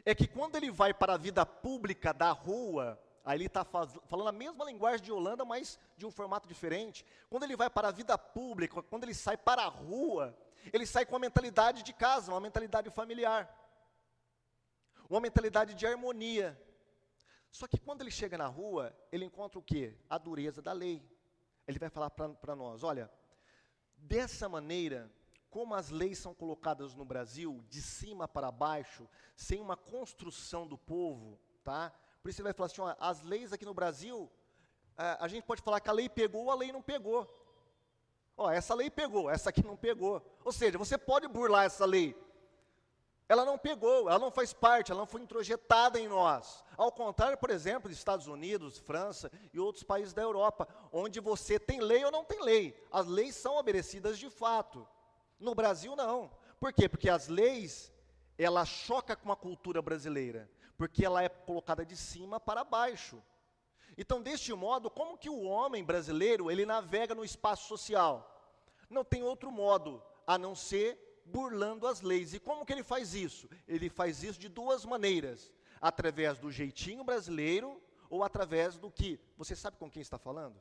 é que quando ele vai para a vida pública da rua, aí ele está falando a mesma linguagem de Holanda, mas de um formato diferente. Quando ele vai para a vida pública, quando ele sai para a rua, ele sai com uma mentalidade de casa, uma mentalidade familiar, uma mentalidade de harmonia. Só que quando ele chega na rua, ele encontra o quê? A dureza da lei. Ele vai falar para nós, olha, dessa maneira, como as leis são colocadas no Brasil, de cima para baixo, sem uma construção do povo, tá? Por isso ele vai falar assim, ó, as leis aqui no Brasil, a gente pode falar que a lei pegou ou a lei não pegou. Ó, essa lei pegou, essa aqui não pegou. Ou seja, você pode burlar essa lei. Ela não pegou, ela não faz parte, ela não foi introjetada em nós. Ao contrário, por exemplo, dos Estados Unidos, França e outros países da Europa, onde você tem lei ou não tem lei. As leis são obedecidas de fato. No Brasil, não. Por quê? Porque as leis, ela choca com a cultura brasileira, porque ela é colocada de cima para baixo. Então, deste modo, como que o homem brasileiro, ele navega no espaço social? Não tem outro modo, a não ser burlando as leis. E como que ele faz isso? Ele faz isso de duas maneiras, através do jeitinho brasileiro, ou através do que? Você sabe com quem está falando?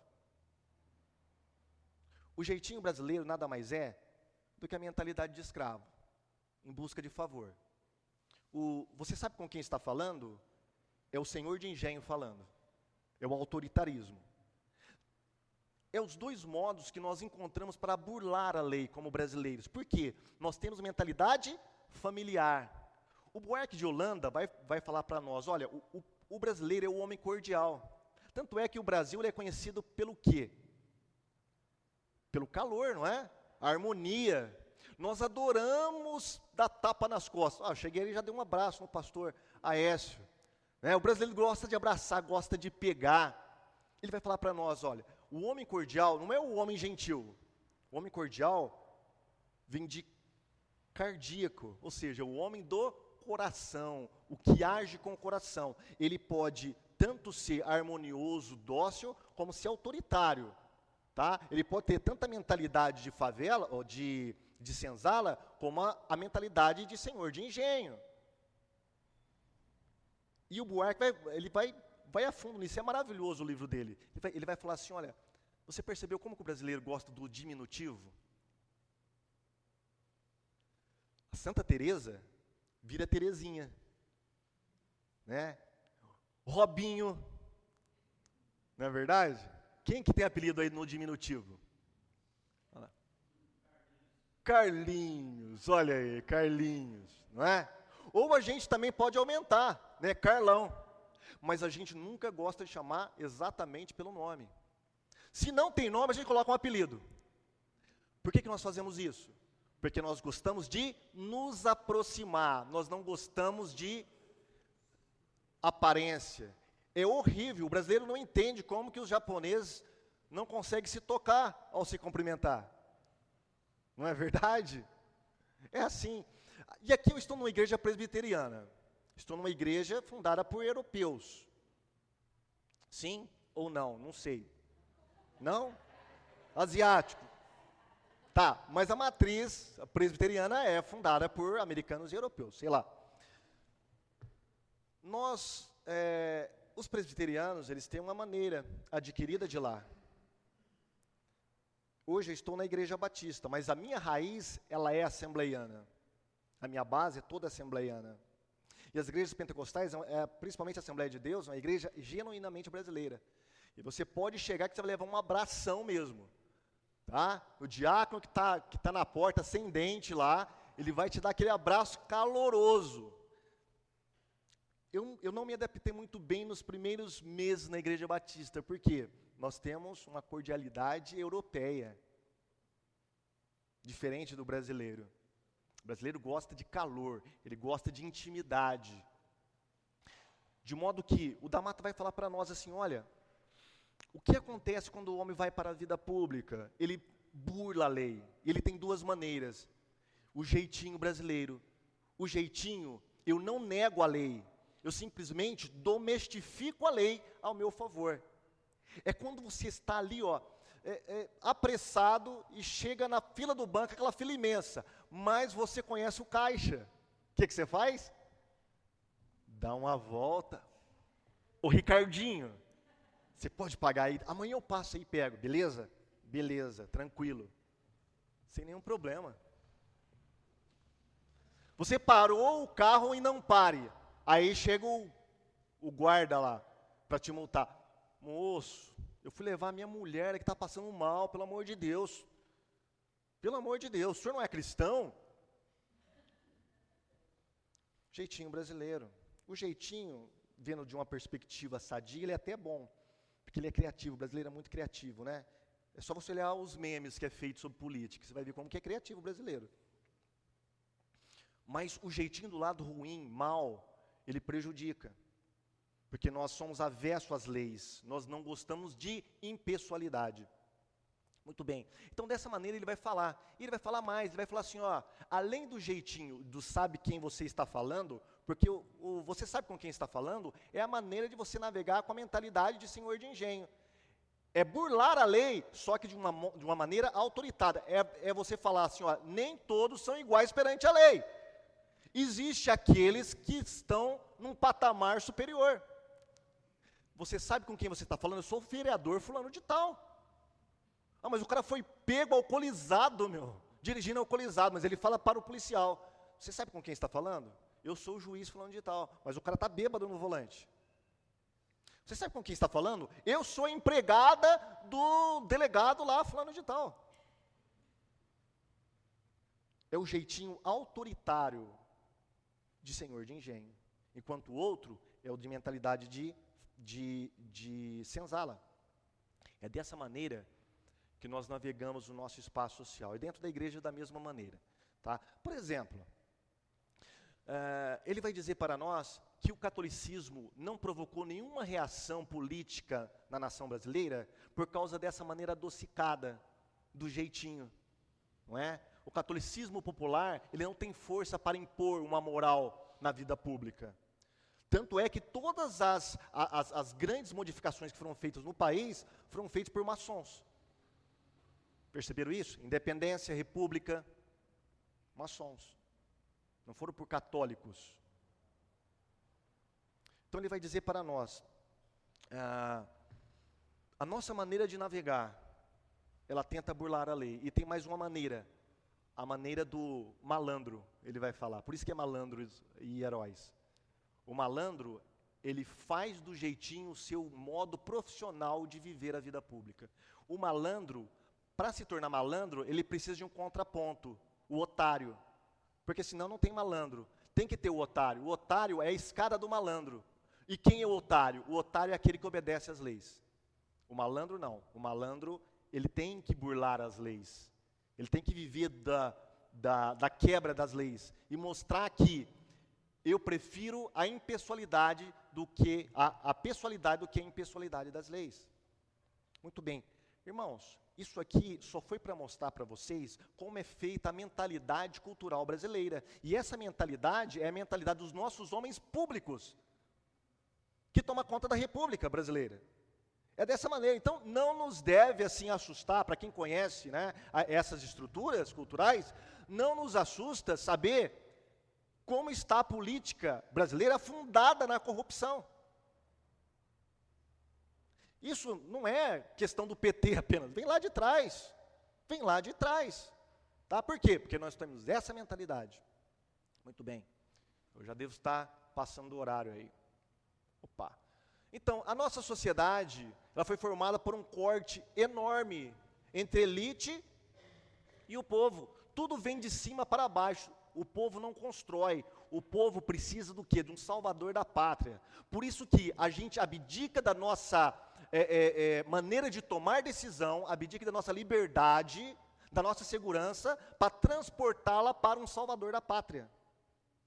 O jeitinho brasileiro nada mais é do que a mentalidade de escravo, em busca de favor. Você sabe com quem está falando? É o senhor de engenho falando. É o autoritarismo. É os dois modos que nós encontramos para burlar a lei como brasileiros. Por quê? Nós temos mentalidade familiar. O Buarque de Holanda vai falar para nós, olha, o brasileiro é o homem cordial. Tanto é que o Brasil ele é conhecido pelo quê? Pelo calor, não é? A harmonia. Nós adoramos dar tapa nas costas. Eu cheguei ali e já dei um abraço no pastor Aécio. Né? O brasileiro gosta de abraçar, gosta de pegar. Ele vai falar para nós, olha, o homem cordial não é o homem gentil. O homem cordial vem de cardíaco, ou seja, o homem do coração, o que age com o coração. Ele pode tanto ser harmonioso, dócil, como ser autoritário. Tá? Ele pode ter tanta mentalidade de favela, ou de senzala, como a mentalidade de senhor de engenho. E o Buarque vai a fundo nisso, é maravilhoso o livro dele. Ele vai falar assim, olha, você percebeu como que o brasileiro gosta do diminutivo? A Santa Teresa vira Terezinha, né? Robinho, não é verdade? Quem que tem apelido aí no diminutivo? Olha lá. Carlinhos, olha aí, Carlinhos, não é? Ou a gente também pode aumentar, né, Carlão. Mas a gente nunca gosta de chamar exatamente pelo nome. Se não tem nome, a gente coloca um apelido. Por que nós fazemos isso? Porque nós gostamos de nos aproximar, nós não gostamos de aparência. É horrível, o brasileiro não entende como que os japoneses não conseguem se tocar ao se cumprimentar. Não é verdade? É assim. E aqui eu estou numa igreja presbiteriana. Estou numa igreja fundada por europeus. Sim ou não? Não sei. Não? Asiático. Tá, mas a matriz presbiteriana é fundada por americanos e europeus, sei lá. Os presbiterianos, eles têm uma maneira adquirida de lá. Hoje eu estou na igreja batista, mas a minha raiz, ela é assembleiana. A minha base é toda assembleiana. E as igrejas pentecostais, principalmente a Assembleia de Deus, é uma igreja genuinamente brasileira. E você pode chegar que você vai levar um abração mesmo. Tá? O diácono que tá na porta, sem dente lá, ele vai te dar aquele abraço caloroso. Eu não me adaptei muito bem nos primeiros meses na igreja batista, porque nós temos uma cordialidade europeia, diferente do brasileiro. O brasileiro gosta de calor, ele gosta de intimidade. De modo que o D'Amato vai falar para nós assim, olha, o que acontece quando o homem vai para a vida pública? Ele burla a lei. Ele tem duas maneiras. O jeitinho brasileiro. O jeitinho, eu não nego a lei. Eu simplesmente domestifico a lei ao meu favor. É quando você está ali, ó, apressado e chega na fila do banco, aquela fila imensa, mas você conhece o caixa. O que você faz? Dá uma volta. Ô Ricardinho, você pode pagar aí? Amanhã eu passo aí e pego, beleza? Beleza, tranquilo. Sem nenhum problema. Você parou o carro e não pare. Aí chega o guarda lá, para te multar. Moço, eu fui levar a minha mulher que está passando mal, pelo amor de Deus. Pelo amor de Deus, o senhor não é cristão? Jeitinho brasileiro. O jeitinho, vendo de uma perspectiva sadia, ele é até bom, porque ele é criativo, o brasileiro é muito criativo, né? É só você olhar os memes que é feito sobre política, você vai ver como que é criativo o brasileiro. Mas o jeitinho do lado ruim, mal, ele prejudica. Porque nós somos avessos às leis, nós não gostamos de impessoalidade. Muito bem, então dessa maneira ele vai falar, e ele vai falar mais, ele vai falar assim, ó, além do jeitinho do sabe quem você está falando, porque você sabe com quem está falando, é a maneira de você navegar com a mentalidade de senhor de engenho. É burlar a lei, só que de uma maneira autoritária, é você falar assim, ó, nem todos são iguais perante a lei. Existe aqueles que estão num patamar superior. Você sabe com quem você está falando? Eu sou o vereador fulano de tal. Ah, mas o cara foi pego alcoolizado, dirigindo alcoolizado, mas ele fala para o policial. Você sabe com quem está falando? Eu sou o juiz fulano de tal, mas o cara está bêbado no volante. Você sabe com quem está falando? Eu sou a empregada do delegado lá fulano de tal. É o jeitinho autoritário de senhor de engenho, enquanto o outro é o de mentalidade de senzala. É dessa maneira que nós navegamos o nosso espaço social, e dentro da igreja da mesma maneira. Tá? Por exemplo, ele vai dizer para nós que o catolicismo não provocou nenhuma reação política na nação brasileira por causa dessa maneira adocicada, do jeitinho, não é? O catolicismo popular, ele não tem força para impor uma moral na vida pública. Tanto é que todas as grandes modificações que foram feitas no país, foram feitas por maçons. Perceberam isso? Independência, república, maçons. Não foram por católicos. Então ele vai dizer para nós, a nossa maneira de navegar, ela tenta burlar a lei. E tem mais uma maneira, a maneira do malandro, ele vai falar. Por isso que é malandros e heróis. O malandro, ele faz do jeitinho o seu modo profissional de viver a vida pública. O malandro, para se tornar malandro, ele precisa de um contraponto, o otário. Porque senão não tem malandro. Tem que ter o otário. O otário é a escada do malandro. E quem é o otário? O otário é aquele que obedece às leis. O malandro não. O malandro, ele tem que burlar as leis. Ele tem que viver da quebra das leis. E mostrar que eu prefiro a impessoalidade do que a pessoalidade do que a impessoalidade das leis. Muito bem. Irmãos, isso aqui só foi para mostrar para vocês como é feita a mentalidade cultural brasileira. E essa mentalidade é a mentalidade dos nossos homens públicos, que toma conta da República brasileira. É dessa maneira. Então, não nos deve assim assustar, para quem conhece, né, essas estruturas culturais, não nos assusta saber como está a política brasileira fundada na corrupção. Isso não é questão do PT apenas, vem lá de trás. Vem lá de trás. Tá? Por quê? Porque nós temos essa mentalidade. Muito bem. Eu já devo estar passando do horário aí. Opa. Então, a nossa sociedade, ela foi formada por um corte enorme entre elite e o povo. Tudo vem de cima para baixo. O povo não constrói. O povo precisa do quê? De um salvador da pátria. Por isso que a gente abdica da nossa maneira de tomar decisão, abdica da nossa liberdade, da nossa segurança, para transportá-la para um salvador da pátria.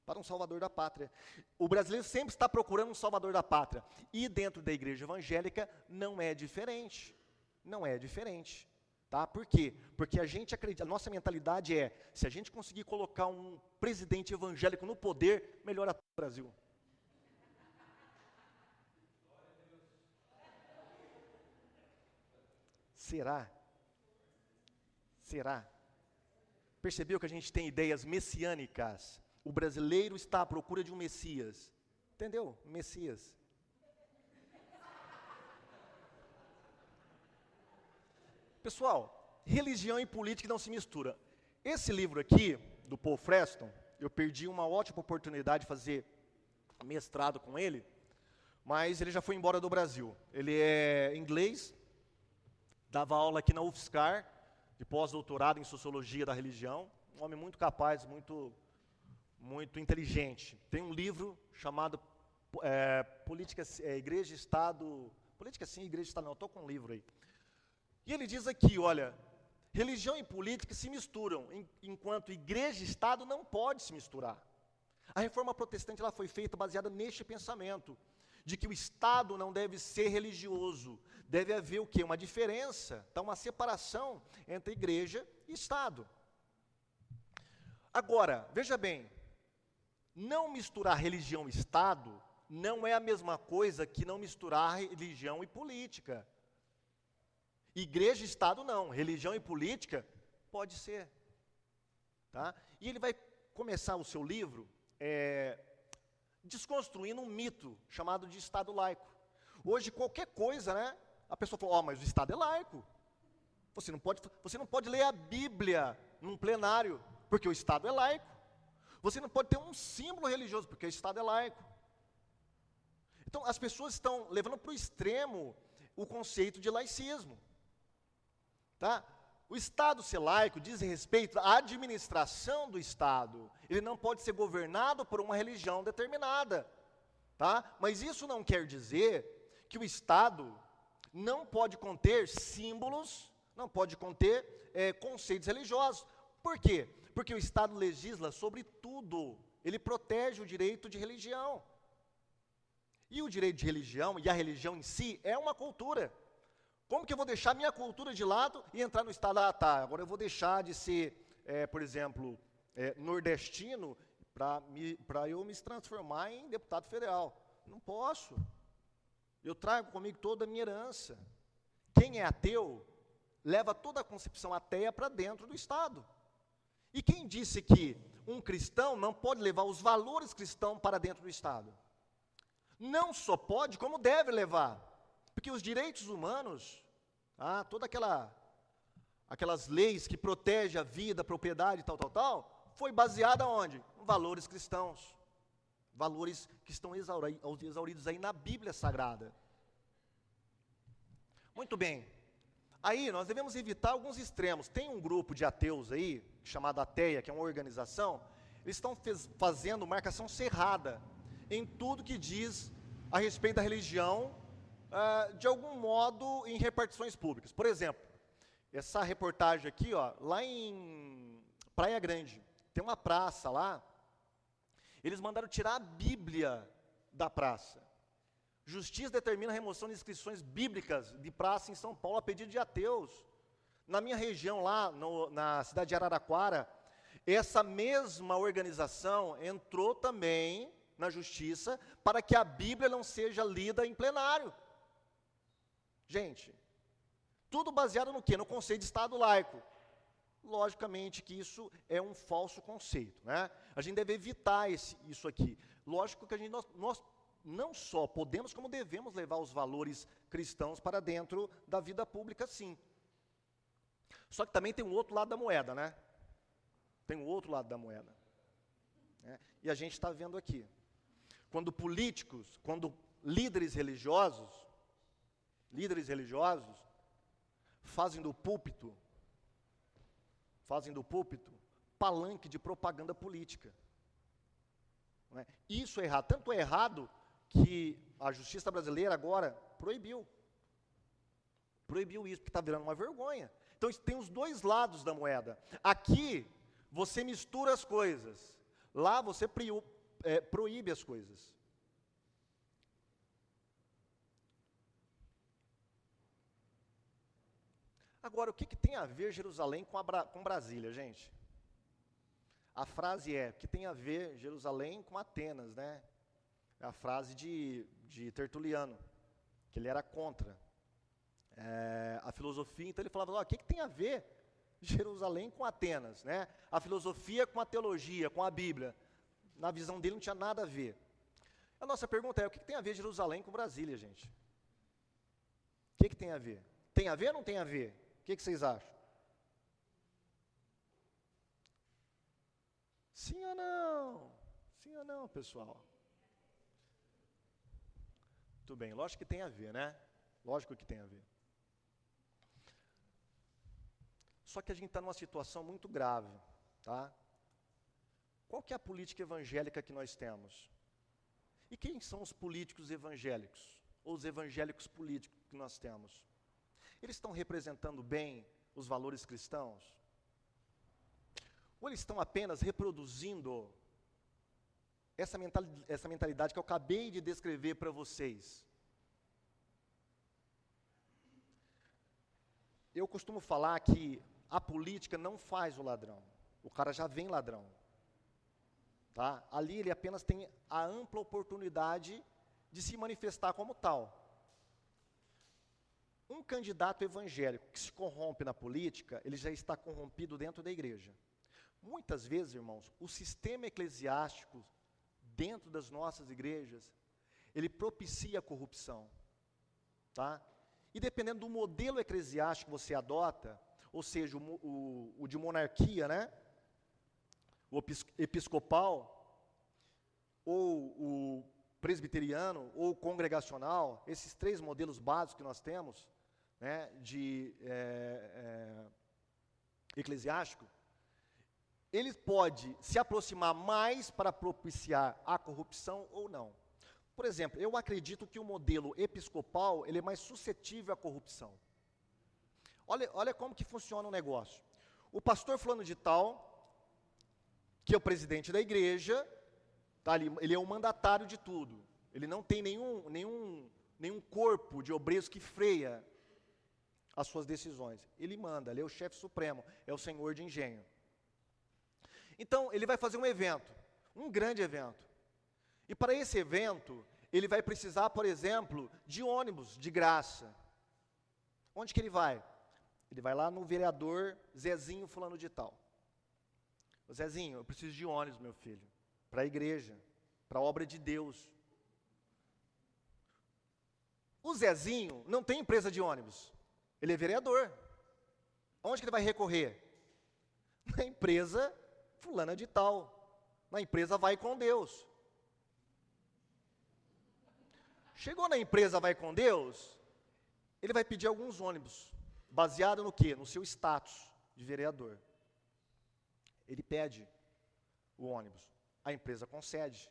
Para um salvador da pátria. O brasileiro sempre está procurando um salvador da pátria. E dentro da igreja evangélica não é diferente. Não é diferente. Tá? Por quê? Porque a gente acredita, a nossa mentalidade é, se a gente conseguir colocar um presidente evangélico no poder, melhora o Brasil. Será? Será? Percebeu que a gente tem ideias messiânicas? O brasileiro está à procura de um Messias. Entendeu? Messias. Pessoal, religião e política não se misturam. Esse livro aqui, do Paul Freston, eu perdi uma ótima oportunidade de fazer mestrado com ele, mas ele já foi embora do Brasil. Ele é inglês, dava aula aqui na UFSCar, de pós-doutorado em Sociologia da Religião, um homem muito capaz, muito inteligente. Tem um livro chamado Política, Igreja e Estado... Política sim, Igreja e Estado não, estou com um livro aí. E ele diz aqui, olha, religião e política se misturam, enquanto igreja e Estado não pode se misturar. A reforma protestante ela foi feita baseada neste pensamento, de que o Estado não deve ser religioso, deve haver o quê? Uma diferença, então uma separação entre igreja e Estado. Agora, veja bem, não misturar religião e Estado não é a mesma coisa que não misturar religião e política. Igreja e Estado não, religião e política pode ser. Tá? E ele vai começar o seu livro desconstruindo um mito chamado de Estado laico. Hoje qualquer coisa, né? A pessoa fala, mas o Estado é laico. Você não pode ler a Bíblia num plenário, porque o Estado é laico. Você não pode ter um símbolo religioso, porque o Estado é laico. Então as pessoas estão levando para o extremo o conceito de laicismo. Tá? O Estado ser laico diz respeito à administração do Estado. Ele não pode ser governado por uma religião determinada. Tá? Mas isso não quer dizer que o Estado não pode conter símbolos, não pode conter conceitos religiosos. Por quê? Porque o Estado legisla sobre tudo. Ele protege o direito de religião. E o direito de religião, e a religião em si, é uma cultura. Como que eu vou deixar minha cultura de lado e entrar no Estado? Ah, tá, agora eu vou deixar de ser, por exemplo, nordestino para eu me transformar em deputado federal. Não posso. Eu trago comigo toda a minha herança. Quem é ateu, leva toda a concepção ateia para dentro do Estado. E quem disse que um cristão não pode levar os valores cristãos para dentro do Estado? Não só pode, como deve levar. Porque os direitos humanos, toda aquelas leis que protegem a vida, a propriedade, tal, foi baseada onde? Em valores cristãos. Valores que estão exauridos aí na Bíblia Sagrada. Muito bem. Aí nós devemos evitar alguns extremos. Tem um grupo de ateus aí, chamado Ateia, que é uma organização, eles estão fazendo marcação cerrada em tudo que diz a respeito da religião, de algum modo em repartições públicas. Por exemplo, essa reportagem aqui, lá em Praia Grande, tem uma praça lá, eles mandaram tirar a Bíblia da praça. Justiça determina a remoção de inscrições bíblicas de praça em São Paulo a pedido de ateus. Na minha região lá, na cidade de Araraquara, essa mesma organização entrou também na justiça para que a Bíblia não seja lida em plenário. Gente, tudo baseado no quê? No conceito de Estado laico. Logicamente que isso é um falso conceito, né? A gente deve evitar isso aqui. Lógico que nós não só podemos, como devemos levar os valores cristãos para dentro da vida pública, sim. Só que também tem um outro lado da moeda, né? Tem um outro lado da moeda. Né? E a gente está vendo aqui. Quando políticos, quando líderes religiosos, fazem do púlpito palanque de propaganda política. Não é? Isso é errado. Tanto é errado que a justiça brasileira agora proibiu isso, porque está virando uma vergonha. Então, tem os dois lados da moeda. Aqui, você mistura as coisas. Lá, você proíbe as coisas. Agora, o que tem a ver Jerusalém com Brasília, gente? A frase o que tem a ver Jerusalém com Atenas, né? É a frase de Tertuliano, que ele era contra. a filosofia. Então ele falava, o que tem a ver Jerusalém com Atenas, né? A filosofia com a teologia, com a Bíblia. Na visão dele não tinha nada a ver. A nossa pergunta é, o que tem a ver Jerusalém com Brasília, gente? O que tem a ver? Tem a ver ou não tem a ver? O que vocês acham? Sim ou não? Sim ou não, pessoal? Tudo bem, lógico que tem a ver, né? Lógico que tem a ver. Só que a gente está numa situação muito grave, tá? Qual que é a política evangélica que nós temos? E quem são os políticos evangélicos? Ou os evangélicos políticos que nós temos? Eles estão representando bem os valores cristãos? Ou eles estão apenas reproduzindo essa mentalidade que eu acabei de descrever para vocês? Eu costumo falar que a política não faz o ladrão. O cara já vem ladrão. Tá? Ali ele apenas tem a ampla oportunidade de se manifestar como tal. Um candidato evangélico que se corrompe na política, ele já está corrompido dentro da igreja. Muitas vezes, irmãos, o sistema eclesiástico dentro das nossas igrejas, ele propicia a corrupção. Tá? E dependendo do modelo eclesiástico que você adota, ou seja, o de monarquia, né? O episcopal, ou o presbiteriano, ou o congregacional, esses 3 modelos básicos que nós temos, né, de eclesiástico, ele pode se aproximar mais para propiciar a corrupção ou não. Por exemplo, eu acredito que o modelo episcopal, ele é mais suscetível à corrupção. Olha como que funciona o negócio. O pastor fulano de tal, que é o presidente da igreja, tá, ele é o mandatário de tudo. Ele não tem nenhum corpo de obreiros que freia as suas decisões. Ele manda, ele é o chefe supremo, é o senhor de engenho. Então, ele vai fazer um evento, um grande evento. E para esse evento, ele vai precisar, por exemplo, de ônibus de graça. Onde que ele vai? Ele vai lá no vereador Zezinho fulano de tal. Zezinho, eu preciso de ônibus, meu filho, para a igreja, para a obra de Deus. O Zezinho não tem empresa de ônibus, ele é vereador. Onde que ele vai recorrer? Na empresa fulana de tal, na empresa Vai com Deus. Chegou na empresa Vai com Deus, ele vai pedir alguns ônibus, baseado no quê? No seu status de vereador. Ele pede o ônibus, a empresa concede.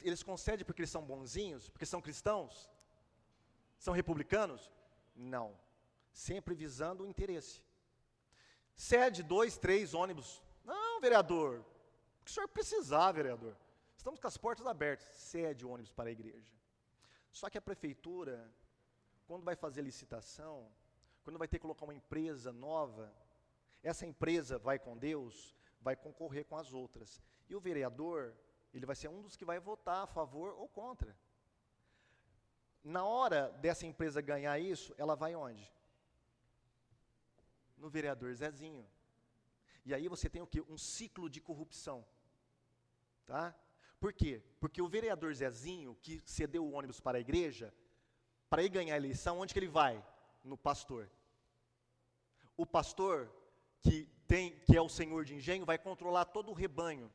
Eles concedem porque eles são bonzinhos, porque são cristãos? São republicanos? Não, sempre visando o interesse. Cede 2, 3 ônibus. Não, vereador, o que o senhor precisar, vereador? Estamos com as portas abertas. Cede o ônibus para a igreja. Só que a prefeitura, quando vai fazer licitação, quando vai ter que colocar uma empresa nova, essa empresa Vai com Deus, vai concorrer com as outras. E o vereador, ele vai ser um dos que vai votar a favor ou contra. Na hora dessa empresa ganhar isso, ela vai onde? No vereador Zezinho. E aí você tem o quê? Um ciclo de corrupção. Tá? Por quê? Porque o vereador Zezinho, que cedeu o ônibus para a igreja, para ele ganhar a eleição, onde que ele vai? No pastor. O pastor, que é o senhor de engenho, vai controlar todo o rebanho,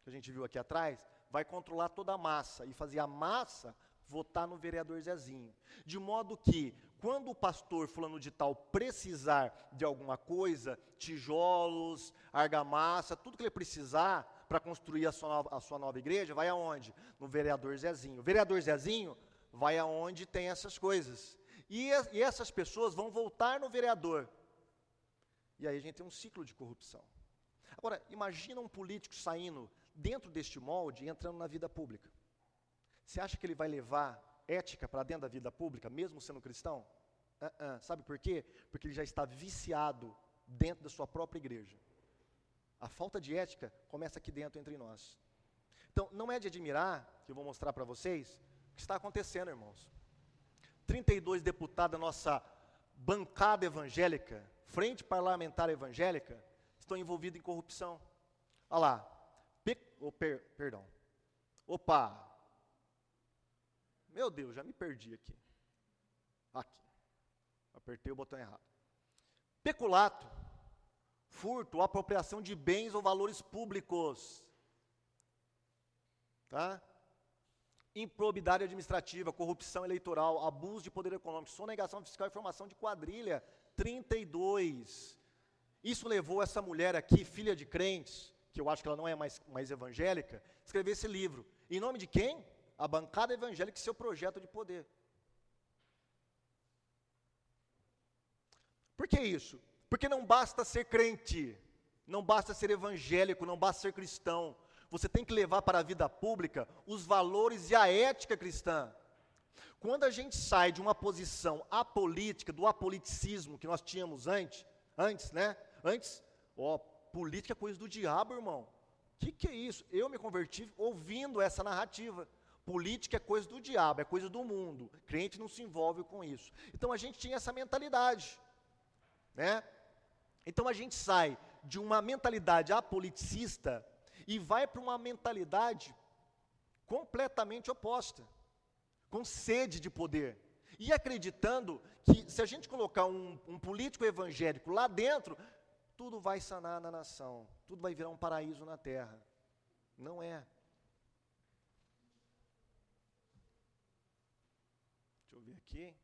que a gente viu aqui atrás, vai controlar toda a massa, e fazer a massa votar no vereador Zezinho. De modo que, quando o pastor fulano de tal precisar de alguma coisa, tijolos, argamassa, tudo que ele precisar para construir a sua nova igreja, vai aonde? No vereador Zezinho. O vereador Zezinho vai aonde tem essas coisas. E essas pessoas vão voltar no vereador. E aí a gente tem um ciclo de corrupção. Agora, imagina um político saindo dentro deste molde e entrando na vida pública. Você acha que ele vai levar ética para dentro da vida pública, mesmo sendo cristão? Sabe por quê? Porque ele já está viciado dentro da sua própria igreja. A falta de ética começa aqui dentro entre nós. Então, não é de admirar, que eu vou mostrar para vocês, o que está acontecendo, irmãos. 32 deputados da nossa bancada evangélica, frente parlamentar evangélica, estão envolvidos em corrupção. Olha lá. Perdão. Opa. Meu Deus, já me perdi aqui. Aqui. Apertei o botão errado. Peculato, furto, apropriação de bens ou valores públicos. Tá? Improbidade administrativa, corrupção eleitoral, abuso de poder econômico, sonegação fiscal e formação de quadrilha. 32. Isso levou essa mulher aqui, filha de crentes, que eu acho que ela não é mais evangélica, escrever esse livro. Em nome de quem? A bancada evangélica e seu projeto de poder. Por que isso? Porque não basta ser crente, não basta ser evangélico, não basta ser cristão. Você tem que levar para a vida pública os valores e a ética cristã. Quando a gente sai de uma posição apolítica, do apoliticismo que nós tínhamos antes, né? Política é coisa do diabo, irmão. Que é isso? Eu me converti ouvindo essa narrativa. Política é coisa do diabo, é coisa do mundo. Crente não se envolve com isso. Então a gente tinha essa mentalidade, né? Então a gente sai de uma mentalidade apoliticista e vai para uma mentalidade completamente oposta, com sede de poder. E acreditando que se a gente colocar um político evangélico lá dentro, tudo vai sanar na nação, tudo vai virar um paraíso na terra. Não é. Deixa eu ver aqui.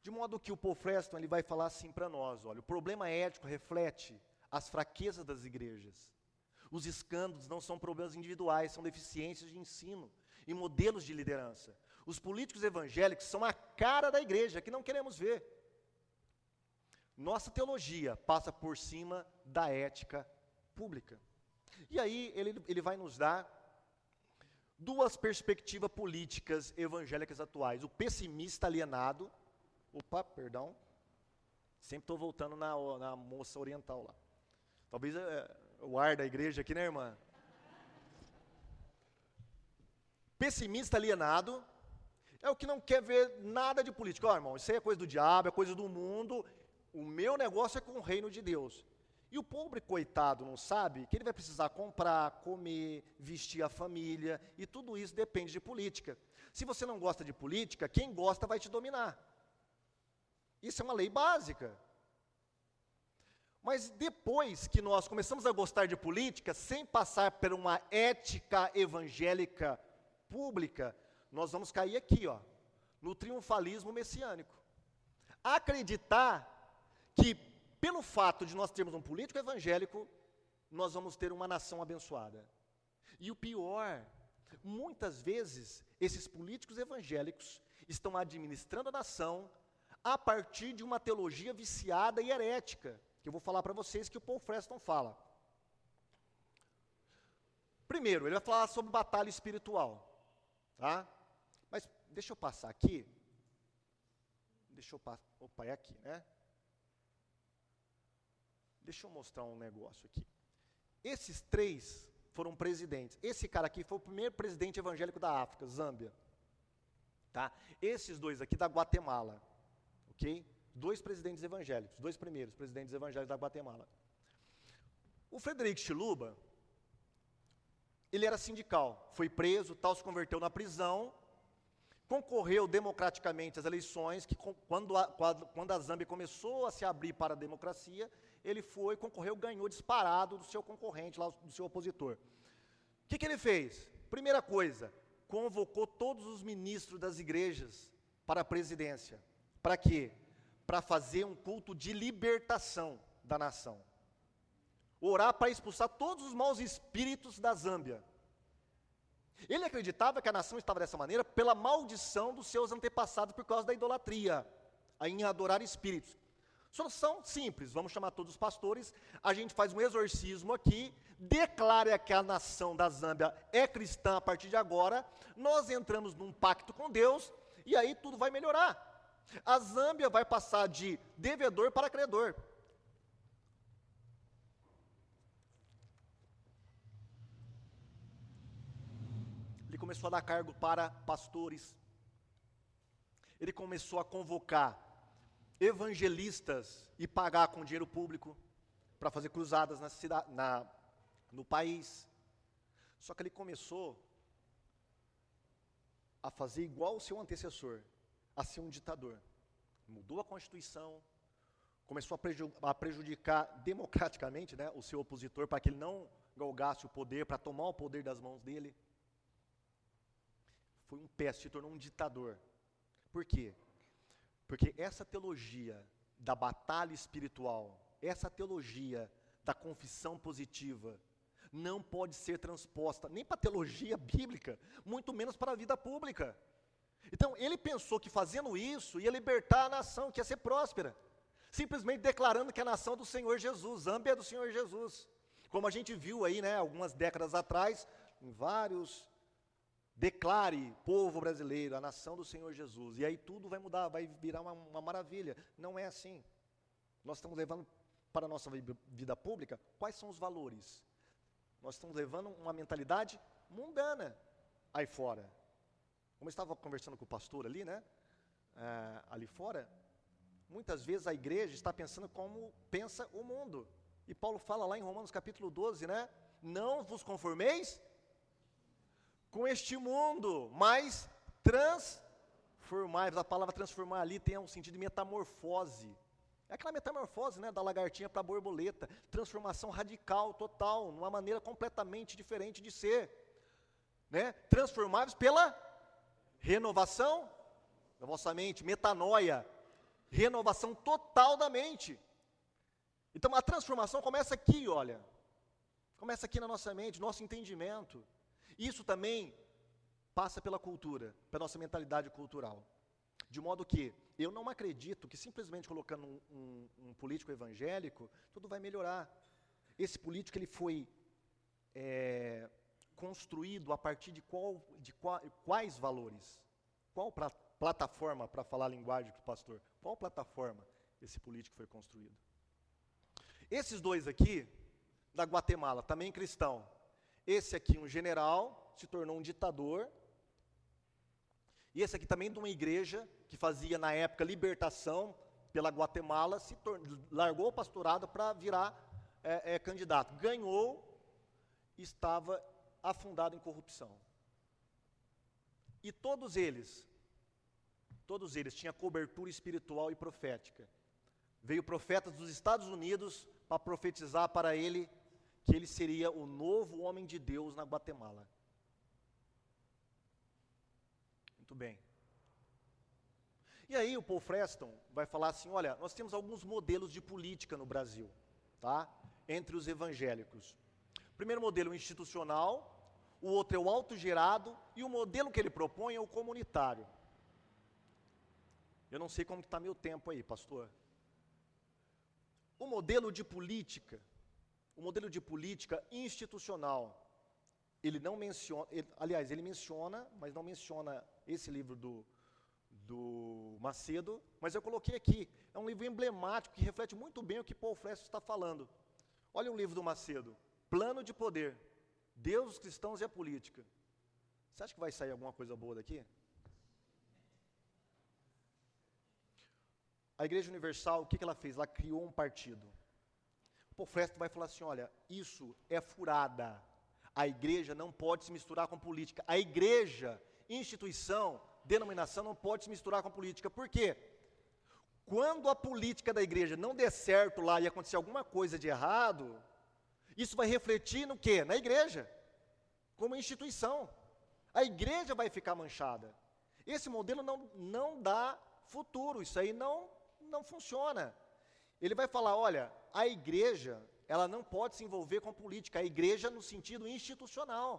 De modo que o Paul Preston ele vai falar assim para nós, olha, o problema ético reflete as fraquezas das igrejas. Os escândalos não são problemas individuais, são deficiências de ensino e modelos de liderança. Os políticos evangélicos são a cara da igreja, que não queremos ver. Nossa teologia passa por cima da ética pública. E aí ele vai nos dar duas perspectivas políticas evangélicas atuais. O pessimista alienado, sempre estou voltando na moça oriental lá. Talvez o ar da igreja aqui, né, irmã? Pessimista alienado é o que não quer ver nada de política. Irmão, isso aí é coisa do diabo, é coisa do mundo. O meu negócio é com o reino de Deus. E o pobre coitado não sabe que ele vai precisar comprar, comer, vestir a família, e tudo isso depende de política. Se você não gosta de política, quem gosta vai te dominar. Isso é uma lei básica. Mas depois que nós começamos a gostar de política, sem passar por uma ética evangélica pública, nós vamos cair aqui, no triunfalismo messiânico. Acreditar que, pelo fato de nós termos um político evangélico, nós vamos ter uma nação abençoada. E o pior, muitas vezes, esses políticos evangélicos estão administrando a nação a partir de uma teologia viciada e herética, que eu vou falar para vocês que o Paul Preston fala. Primeiro, ele vai falar sobre batalha espiritual, tá? Mas deixa eu passar aqui. É aqui, né? Deixa eu mostrar um negócio aqui. Esses três foram presidentes. Esse cara aqui foi o primeiro presidente evangélico da África, Zâmbia. Tá? Esses dois aqui da Guatemala. Ok? Dois presidentes evangélicos, dois primeiros presidentes evangélicos da Guatemala. O Frederico Chiluba, ele era sindical, foi preso, se converteu na prisão, concorreu democraticamente às eleições, que quando a Zâmbia começou a se abrir para a democracia, ele concorreu, ganhou disparado do seu concorrente, lá, do seu opositor. O que ele fez? Primeira coisa, convocou todos os ministros das igrejas para a presidência. Para quê? Para fazer um culto de libertação da nação. Orar para expulsar todos os maus espíritos da Zâmbia. Ele acreditava que a nação estava dessa maneira pela maldição dos seus antepassados por causa da idolatria, em adorar espíritos. Solução simples, vamos chamar todos os pastores, a gente faz um exorcismo aqui, declara que a nação da Zâmbia é cristã a partir de agora, nós entramos num pacto com Deus e aí tudo vai melhorar. A Zâmbia vai passar de devedor para credor. Ele começou a dar cargo para pastores. ele começou a convocar evangelistas e pagar com dinheiro público para fazer cruzadas no país. Só que ele começou a fazer igual o seu antecessor, a ser um ditador. Mudou a Constituição, começou a prejudicar democraticamente, né, o seu opositor, para que ele não galgasse o poder, para tomar o poder das mãos dele. Foi um péssimo, se tornou um ditador. Por quê? Porque essa teologia da batalha espiritual, essa teologia da confissão positiva, não pode ser transposta nem para a teologia bíblica, muito menos para a vida pública. Então, ele pensou que fazendo isso ia libertar a nação, que ia ser próspera, simplesmente declarando que a nação do Senhor Jesus, Zâmbia é do Senhor Jesus. Como a gente viu aí, né, algumas décadas atrás, em vários, declare, povo brasileiro, a nação do Senhor Jesus, e aí tudo vai mudar, vai virar uma maravilha. Não é assim. Nós estamos levando para a nossa vida pública, quais são os valores? Nós estamos levando uma mentalidade mundana aí fora. Como eu estava conversando com o pastor ali, né, ali fora, muitas vezes a igreja está pensando como pensa o mundo. E Paulo fala lá em Romanos capítulo 12, né, não vos conformeis com este mundo, mas transformai-vos. A palavra transformar ali tem um sentido de metamorfose. É aquela metamorfose, né, da lagartinha para a borboleta, transformação radical, total, numa maneira completamente diferente de ser, né? Transformai-vos pela renovação da vossa mente, metanoia, renovação total da mente. Então a transformação começa aqui, olha, começa aqui na nossa mente, nosso entendimento. Isso também passa pela cultura, pela nossa mentalidade cultural. De modo que eu não acredito que simplesmente colocando um político evangélico, tudo vai melhorar. Esse político ele foi construído a partir de quais valores? Qual plataforma, para falar a linguagem do pastor, qual plataforma esse político foi construído? Esses dois aqui, da Guatemala, também cristão. Esse aqui, um general, se tornou um ditador. E esse aqui também de uma igreja que fazia, na época, libertação pela Guatemala, largou o pastorado para virar candidato. Ganhou, estava afundado em corrupção. E todos eles tinham cobertura espiritual e profética. Veio profetas dos Estados Unidos para profetizar para ele que ele seria o novo homem de Deus na Guatemala. Muito bem. E aí o Paul Freston vai falar assim, olha, nós temos alguns modelos de política no Brasil, tá? Entre os evangélicos. O primeiro modelo é o institucional, o outro é o autogerado, e o modelo que ele propõe é o comunitário. Eu não sei como está meu tempo aí, pastor. O modelo de política institucional, ele não menciona, ele menciona, mas não menciona esse livro do Macedo, mas eu coloquei aqui, é um livro emblemático que reflete muito bem o que Paul Freston está falando. Olha o livro do Macedo, Plano de Poder, Deus, os cristãos e a política. Você acha que vai sair alguma coisa boa daqui? A Igreja Universal, o que ela fez? Ela criou um partido. O Paul Freston vai falar assim, olha, isso é furada. A igreja não pode se misturar com política. A igreja, instituição, denominação não pode se misturar com política. Por quê? Quando a política da igreja não der certo lá e acontecer alguma coisa de errado, isso vai refletir no quê? Na igreja, como instituição. A igreja vai ficar manchada. Esse modelo não dá futuro, isso aí não funciona. Ele vai falar, olha, a igreja, ela não pode se envolver com política, a igreja no sentido institucional.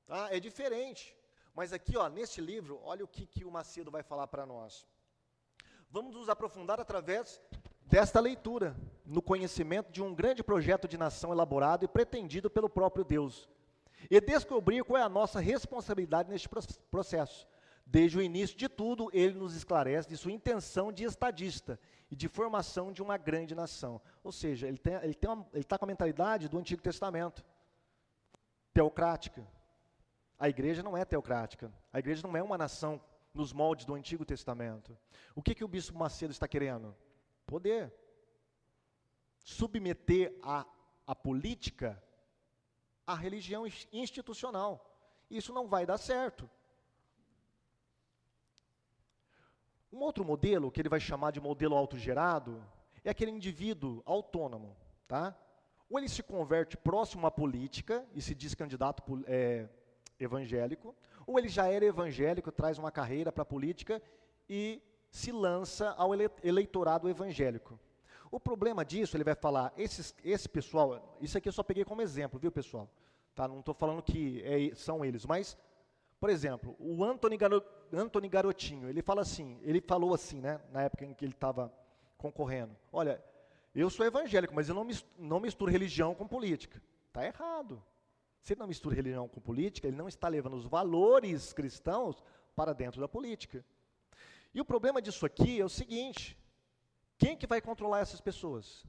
Tá? É diferente. Mas aqui, ó, nesse livro, olha o que o Macedo vai falar para nós. Vamos nos aprofundar através desta leitura, no conhecimento de um grande projeto de nação elaborado e pretendido pelo próprio Deus, e descobrir qual é a nossa responsabilidade neste processo. Desde o início de tudo, ele nos esclarece de sua intenção de estadista e de formação de uma grande nação. Ou seja, ele está com a mentalidade do Antigo Testamento, teocrática. A igreja não é teocrática, a igreja não é uma nação nos moldes do Antigo Testamento. O que o Bispo Macedo está querendo? Poder. Submeter a política à religião institucional. Isso não vai dar certo. Um outro modelo, que ele vai chamar de modelo autogerado, é aquele indivíduo autônomo, tá? Ou ele se converte próximo à política e se diz candidato evangélico, ou ele já era evangélico, traz uma carreira para a política e se lança ao eleitorado evangélico. O problema disso, ele vai falar, esse pessoal, isso aqui eu só peguei como exemplo, viu, pessoal? Tá? Não estou falando que são eles, mas, por exemplo, o Antony Garotinho, ele falou assim, né, na época em que ele estava concorrendo, olha, eu sou evangélico, mas eu não misturo religião com política. Está errado. Se ele não mistura religião com política, ele não está levando os valores cristãos para dentro da política. E o problema disso aqui é o seguinte, quem que vai controlar essas pessoas?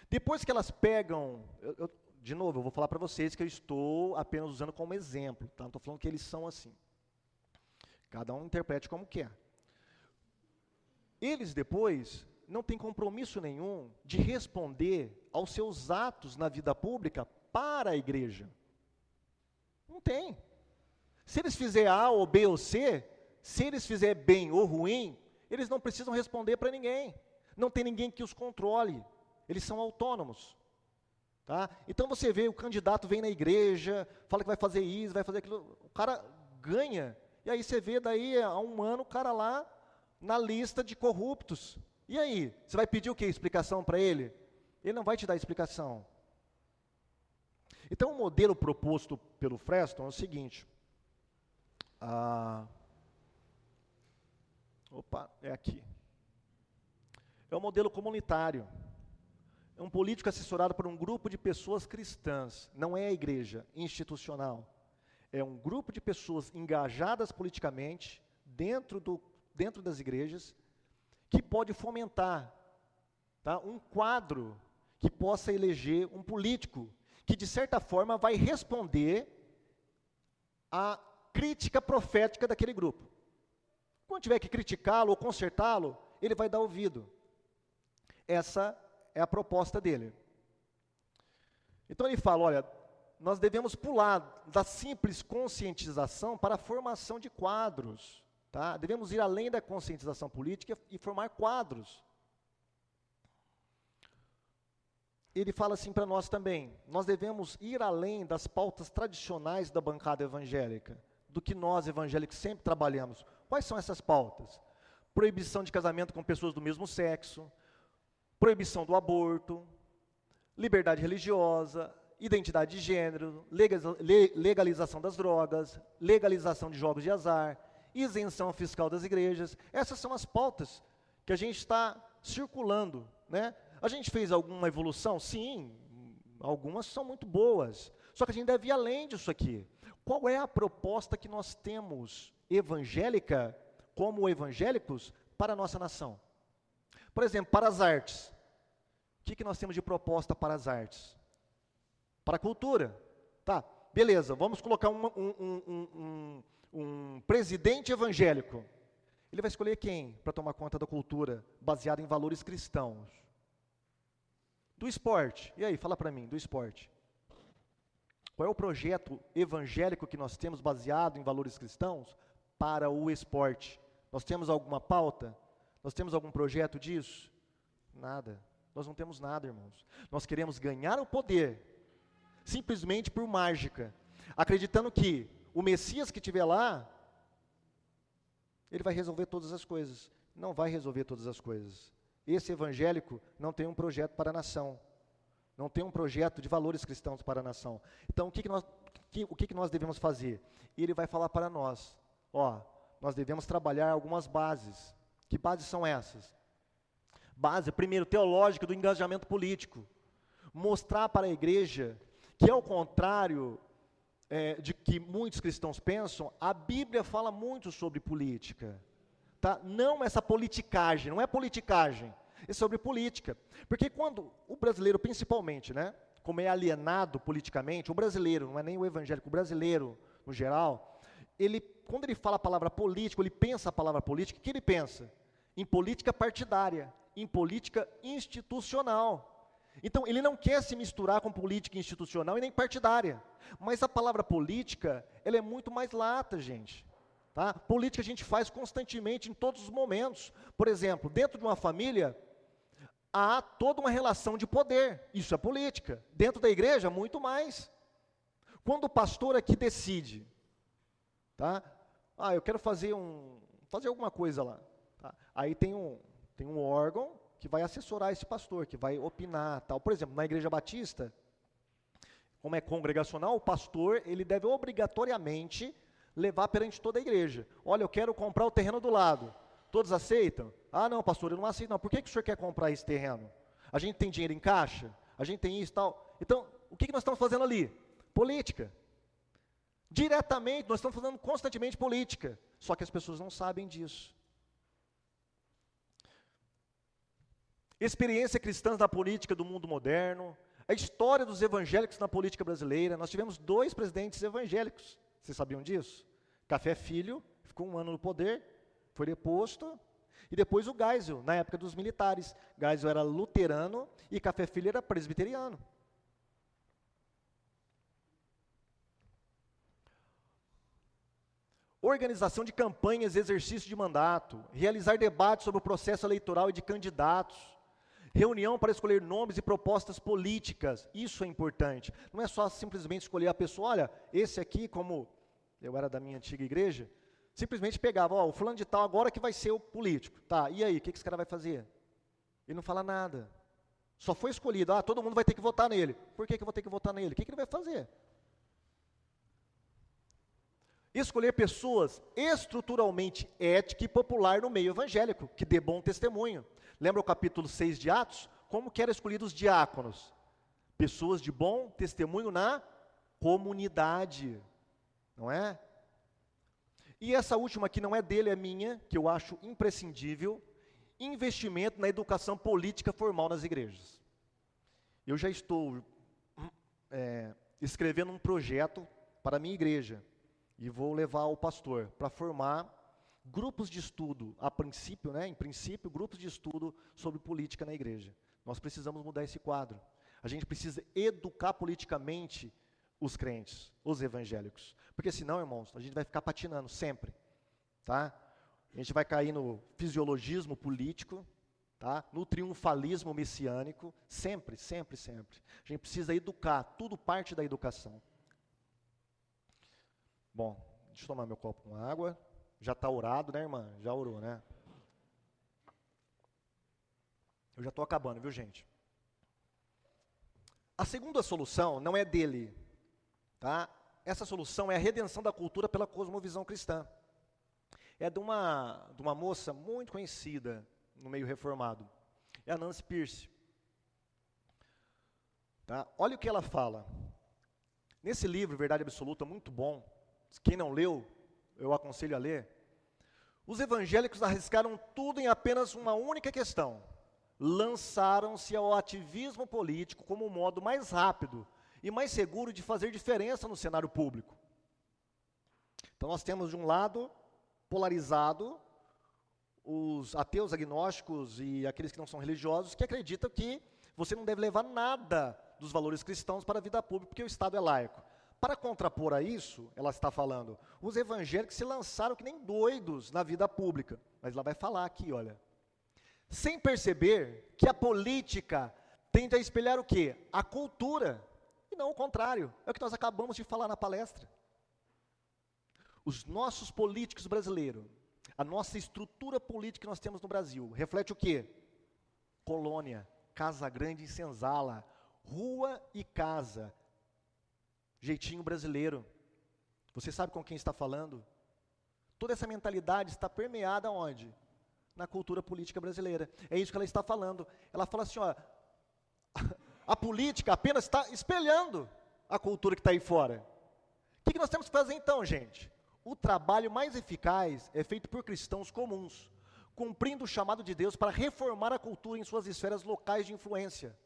Depois que elas pegam, de novo, eu vou falar para vocês que eu estou apenas usando como exemplo, tá? Não estou falando que eles são assim. Cada um interprete como quer. Eles depois não têm compromisso nenhum de responder aos seus atos na vida pública para a igreja. Não tem. Se eles fizerem A ou B ou C, se eles fizerem bem ou ruim, eles não precisam responder para ninguém. Não tem ninguém que os controle. Eles são autônomos. Tá? Então você vê, o candidato vem na igreja, fala que vai fazer isso, vai fazer aquilo, o cara ganha. E aí você vê daí, há um ano, o cara lá na lista de corruptos. E aí, você vai pedir o quê? Explicação para ele? Ele não vai te dar explicação. Então, o modelo proposto pelo Freston é o seguinte. É aqui. É um modelo comunitário. É um político assessorado por um grupo de pessoas cristãs. Não é a igreja institucional. É um grupo de pessoas engajadas politicamente dentro das igrejas, que pode fomentar, tá, um quadro que possa eleger um político, que de certa forma vai responder à crítica profética daquele grupo. Quando tiver que criticá-lo ou consertá-lo, ele vai dar ouvido. Essa é a proposta dele. Então ele fala, olha, nós devemos pular da simples conscientização para a formação de quadros. Tá? Devemos ir além da conscientização política e formar quadros. Ele fala assim para nós também, nós devemos ir além das pautas tradicionais da bancada evangélica, do que nós evangélicos sempre trabalhamos. Quais são essas pautas? Proibição de casamento com pessoas do mesmo sexo, proibição do aborto, liberdade religiosa, identidade de gênero, legalização das drogas, legalização de jogos de azar, isenção fiscal das igrejas. Essas são as pautas que a gente está circulando, né? A gente fez alguma evolução? Sim, algumas são muito boas. Só que a gente deve ir além disso aqui. Qual é a proposta que nós temos evangélica, como evangélicos, para a nossa nação? Por exemplo, para as artes. O que nós temos de proposta para as artes? Para a cultura. Tá, beleza, vamos colocar um presidente evangélico. Ele vai escolher quem para tomar conta da cultura, baseado em valores cristãos? Do esporte. E aí, fala para mim, do esporte. Qual é o projeto evangélico que nós temos baseado em valores cristãos para o esporte? Nós temos alguma pauta? Nós temos algum projeto disso? Nada. Nós não temos nada, irmãos. Nós queremos ganhar o poder, simplesmente por mágica, acreditando que o Messias que estiver lá, ele vai resolver todas as coisas. Não vai resolver todas as coisas. Esse evangélico não tem um projeto para a nação. Não tem um projeto de valores cristãos para a nação. Então, o que nós devemos fazer? Ele vai falar para nós, nós devemos trabalhar algumas bases. Que bases são essas? Base, primeiro, teológica do engajamento político. Mostrar para a igreja que, ao contrário de que muitos cristãos pensam, a Bíblia fala muito sobre política. Tá? Não essa politicagem, não é politicagem, é sobre política. Porque quando o brasileiro, principalmente, né, como é alienado politicamente, o brasileiro, não é nem o evangélico, o brasileiro, no geral, ele quando ele fala a palavra político, ele pensa a palavra política, o que ele pensa? Em política partidária, em política institucional. Então, ele não quer se misturar com política institucional e nem partidária. Mas a palavra política, ela é muito mais lata, gente. Tá? Política a gente faz constantemente, em todos os momentos. Por exemplo, dentro de uma família, há toda uma relação de poder. Isso é política. Dentro da igreja, muito mais. Quando o pastor aqui decide, tá? Eu quero fazer alguma coisa lá. Tá? Aí tem um órgão que vai assessorar esse pastor, que vai opinar, tal. Por exemplo, na Igreja Batista, como é congregacional, o pastor, ele deve obrigatoriamente levar perante toda a igreja. Olha, eu quero comprar o terreno do lado. Todos aceitam? Ah, não, pastor, eu não aceito não. Por que o senhor quer comprar esse terreno? A gente tem dinheiro em caixa? A gente tem isso e tal. Então, o que nós estamos fazendo ali? Política. Diretamente, nós estamos fazendo constantemente política. Só que as pessoas não sabem disso. Experiência cristã na política do mundo moderno, a história dos evangélicos na política brasileira. Nós tivemos 2 presidentes evangélicos, vocês sabiam disso? Café Filho, ficou 1 ano no poder, foi deposto, e depois o Geisel, na época dos militares. Geisel era luterano e Café Filho era presbiteriano. Organização de campanhas e exercício de mandato, realizar debates sobre o processo eleitoral e de candidatos, reunião para escolher nomes e propostas políticas, isso é importante. Não é só simplesmente escolher a pessoa, olha, esse aqui, como eu era da minha antiga igreja, simplesmente pegava, o fulano de tal agora que vai ser o político. Tá, e aí, o que esse cara vai fazer? Ele não fala nada. Só foi escolhido, todo mundo vai ter que votar nele. Por que eu vou ter que votar nele? O que ele vai fazer? Escolher pessoas estruturalmente ética e popular no meio evangélico, que dê bom testemunho. Lembra o capítulo 6 de Atos? Como que eram escolhidos os diáconos? Pessoas de bom testemunho na comunidade, não é? E essa última que não é dele, é minha, que eu acho imprescindível, investimento na educação política formal nas igrejas. Eu já estou escrevendo um projeto para a minha igreja, e vou levar o pastor para formar grupos de estudo, em princípio, grupos de estudo sobre política na igreja. Nós precisamos mudar esse quadro. A gente precisa educar politicamente os crentes, os evangélicos. Porque senão, irmãos, a gente vai ficar patinando sempre. Tá? A gente vai cair no fisiologismo político, tá? No triunfalismo messiânico, sempre, sempre, sempre. A gente precisa educar, tudo parte da educação. Bom, deixa eu tomar meu copo com água. Já está orado, né, irmã? Já orou, né? Eu já estou acabando, viu, gente? A segunda solução não é dele, tá? Essa solução é a redenção da cultura pela cosmovisão cristã. É de uma moça muito conhecida no meio reformado. É a Nancy Pierce. Tá? Olha o que ela fala. Nesse livro, Verdade Absoluta, muito bom. Quem não leu, eu aconselho a ler. Os evangélicos arriscaram tudo em apenas uma única questão. Lançaram-se ao ativismo político como um modo mais rápido e mais seguro de fazer diferença no cenário público. Então nós temos de um lado, polarizado, os ateus, agnósticos e aqueles que não são religiosos, que acreditam que você não deve levar nada dos valores cristãos para a vida pública, porque o Estado é laico. Para contrapor a isso, ela está falando, os evangélicos se lançaram que nem doidos na vida pública. Mas ela vai falar aqui, olha. Sem perceber que a política tende a espelhar o quê? A cultura, e não o contrário. É o que nós acabamos de falar na palestra. Os nossos políticos brasileiros, a nossa estrutura política que nós temos no Brasil, reflete o quê? Colônia, Casa Grande e Senzala, rua e casa, jeitinho brasileiro. Você sabe com quem está falando? Toda essa mentalidade está permeada onde? Na cultura política brasileira. É isso que ela está falando. Ela fala assim, ó, a política apenas está espelhando a cultura que está aí fora. O que nós temos que fazer então, gente? O trabalho mais eficaz é feito por cristãos comuns, cumprindo o chamado de Deus para reformar a cultura em suas esferas locais de influência.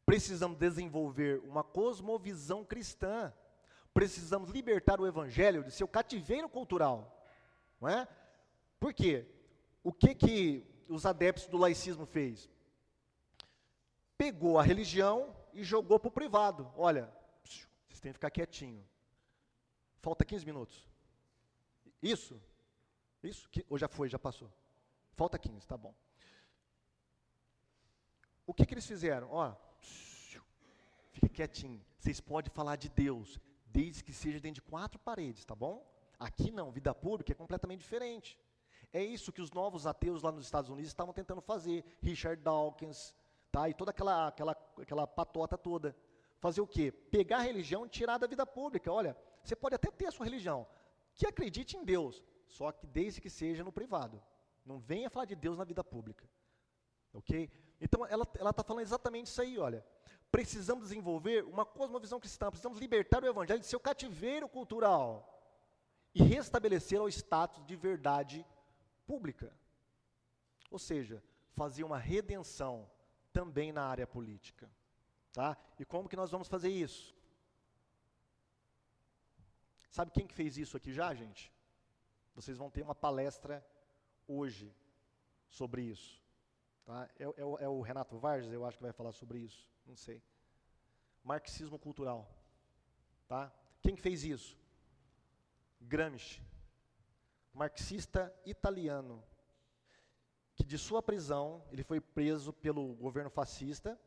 Precisamos desenvolver uma cosmovisão cristã, Precisamos libertar o evangelho de seu cativeiro cultural, não é? Por quê? O que os adeptos do laicismo fez? Pegou a religião e jogou para o privado. Olha, vocês têm que ficar quietinho. Falta 15 minutos. Isso? Ou já foi, já passou? Falta 15, tá bom. O que eles fizeram? Ó, fica quietinho. Vocês podem falar de Deus, desde que seja dentro de 4 paredes, tá bom? Aqui não, vida pública é completamente diferente. É isso que os novos ateus lá nos Estados Unidos estavam tentando fazer. Richard Dawkins, tá? E toda aquela patota toda. Fazer o quê? Pegar a religião e tirar da vida pública. Olha, você pode até ter a sua religião, que acredite em Deus, só que desde que seja no privado. Não venha falar de Deus na vida pública. Ok? Então, ela está falando exatamente isso aí, olha. Precisamos desenvolver uma cosmovisão cristã, precisamos libertar o evangelho de seu cativeiro cultural e restabelecer o status de verdade pública. Ou seja, fazer uma redenção também na área política. Tá? E como que nós vamos fazer isso? Sabe quem que fez isso aqui já, gente? Vocês vão ter uma palestra hoje sobre isso. Tá? É o Renato Vargas, eu acho que vai falar sobre isso. Não sei. Marxismo cultural. Tá? Quem que fez isso? Gramsci. Marxista italiano. Que de sua prisão, ele foi preso pelo governo fascista.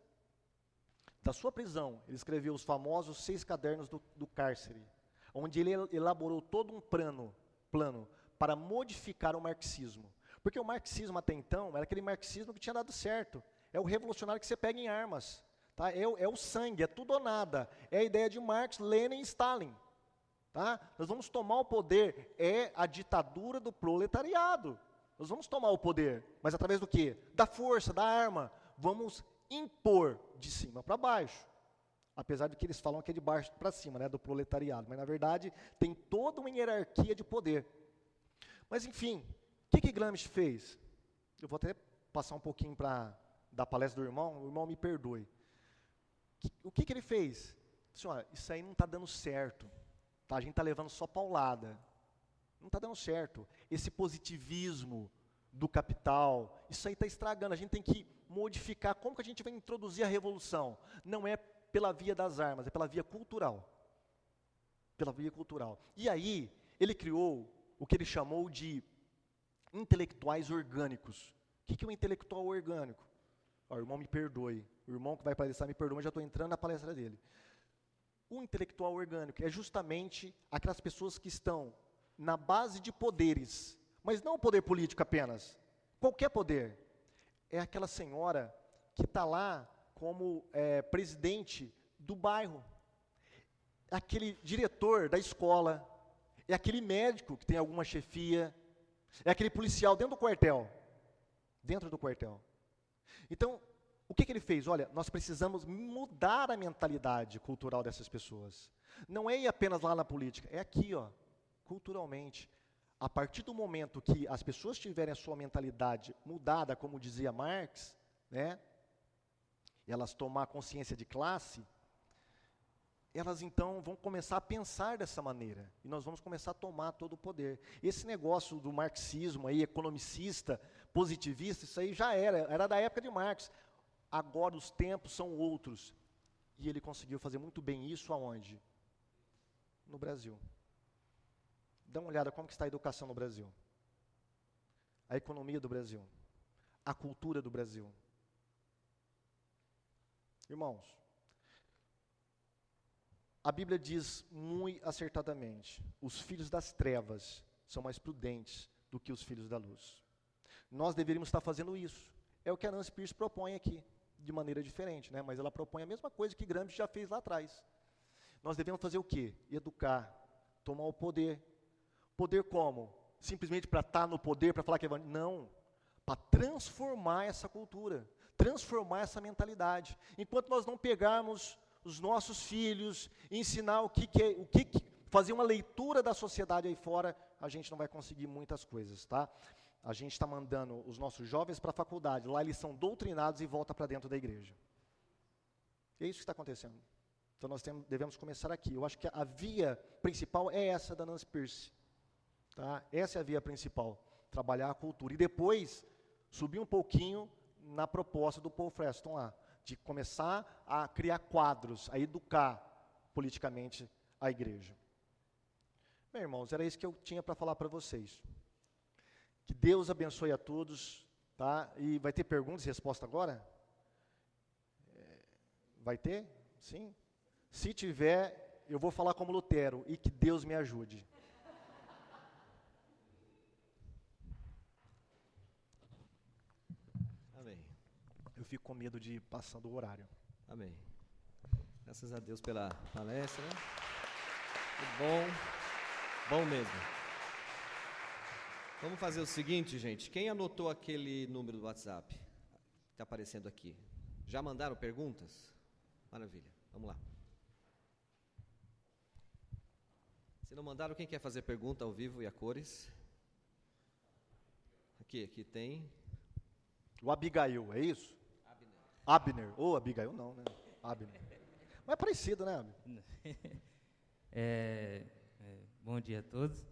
Da sua prisão, ele escreveu os famosos 6 cadernos do cárcere, onde ele elaborou todo um plano para modificar o marxismo. Porque o marxismo até então era aquele marxismo que tinha dado certo. É o revolucionário que você pega em armas. Tá? É o sangue, é tudo ou nada. É a ideia de Marx, Lenin e Stalin. Tá? Nós vamos tomar o poder, é a ditadura do proletariado. Nós vamos tomar o poder, mas através do quê? Da força, da arma. Vamos impor de cima para baixo. Apesar de que eles falam que é de baixo para cima, né, do proletariado. Mas, na verdade, tem toda uma hierarquia de poder. Mas, enfim, o que Gramsci fez? Eu vou até passar um pouquinho para da palestra do irmão, o irmão me perdoe. O que ele fez? Disse, olha, isso aí não está dando certo. Tá? A gente está levando só paulada. Não está dando certo. Esse positivismo do capital, isso aí está estragando. A gente tem que modificar. Como que a gente vai introduzir a revolução? Não é pela via das armas, é pela via cultural. Pela via cultural. E aí, ele criou o que ele chamou de intelectuais orgânicos. O que é um intelectual orgânico? Ó, o irmão me perdoe. O irmão que vai palestrar me perdoe, mas já estou entrando na palestra dele. O intelectual orgânico é justamente aquelas pessoas que estão na base de poderes, mas não o poder político apenas, qualquer poder. É aquela senhora que está lá como presidente do bairro, é aquele diretor da escola, é aquele médico que tem alguma chefia, é aquele policial dentro do quartel. Então, o que ele fez? Olha, nós precisamos mudar a mentalidade cultural dessas pessoas. Não é ir apenas lá na política, é aqui, ó, culturalmente. A partir do momento que as pessoas tiverem a sua mentalidade mudada, como dizia Marx, né, elas tomar consciência de classe, elas então vão começar a pensar dessa maneira, e nós vamos começar a tomar todo o poder. Esse negócio do marxismo aí, economicista, positivista, isso aí já era da época de Marx. Agora os tempos são outros, e ele conseguiu fazer muito bem isso aonde? No Brasil. Dá uma olhada como que está a educação no Brasil, a economia do Brasil, a cultura do Brasil. Irmãos, a Bíblia diz muito acertadamente, os filhos das trevas são mais prudentes do que os filhos da luz. Nós deveríamos estar fazendo isso. É o que a Nancy Pierce propõe aqui, de maneira diferente, né? Mas ela propõe a mesma coisa que Gramsci já fez lá atrás. Nós devemos fazer o quê? Educar, tomar o poder. Poder como? Simplesmente para estar no poder, para falar que é evangelho? Não, para transformar essa cultura, transformar essa mentalidade. Enquanto nós não pegarmos os nossos filhos, ensinar fazer uma leitura da sociedade aí fora, a gente não vai conseguir muitas coisas, tá? A gente está mandando os nossos jovens para a faculdade, lá eles são doutrinados e voltam para dentro da igreja. É isso que está acontecendo. Então nós devemos começar aqui. Eu acho que a via principal é essa da Nancy Pearce. Tá? Essa é a via principal, trabalhar a cultura. E depois, subir um pouquinho na proposta do Paul Freston lá, de começar a criar quadros, a educar politicamente a igreja. Bem, irmãos, era isso que eu tinha para falar para vocês. Que Deus abençoe a todos, tá? E vai ter perguntas e respostas agora? Vai ter? Sim? Se tiver, eu vou falar como Lutero, e que Deus me ajude. Amém. Eu fico com medo de ir passando o horário. Amém. Graças a Deus pela palestra. Que bom. Bom mesmo. Vamos fazer o seguinte, gente. Quem anotou aquele número do WhatsApp que está aparecendo aqui? Já mandaram perguntas? Maravilha. Vamos lá. Se não mandaram, quem quer fazer pergunta ao vivo e a cores? Aqui tem. O Abigail, é isso? Abner. Ou Abigail, não, né? Abner. Mas é parecido, né, Abner? Bom dia a todos.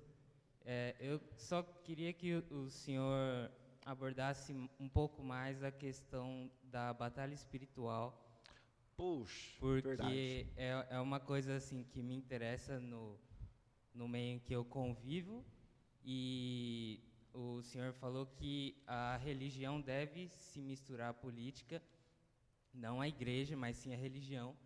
Eu só queria que o senhor abordasse um pouco mais a questão da batalha espiritual. Puxa, porque verdade. é uma coisa assim que me interessa no meio em que eu convivo, e o senhor falou que a religião deve se misturar à política, não a igreja, mas sim a religião,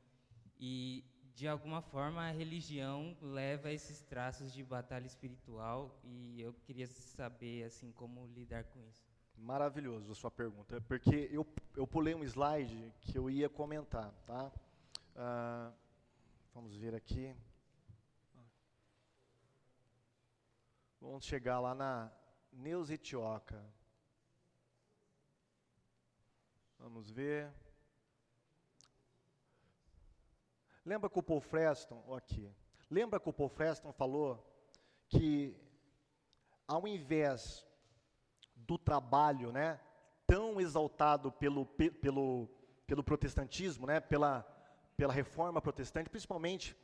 e de alguma forma a religião leva a esses traços de batalha espiritual, e eu queria saber assim como lidar com isso. Maravilhoso a sua pergunta, porque eu pulei um slide que eu ia comentar, tá? Vamos ver aqui. Vamos chegar lá na Neuza Itioca. Vamos ver. Lembra que o Paul Freston, lembra que o Paul Freston falou que ao invés do trabalho, né, tão exaltado pelo protestantismo, né, pela reforma protestante, principalmente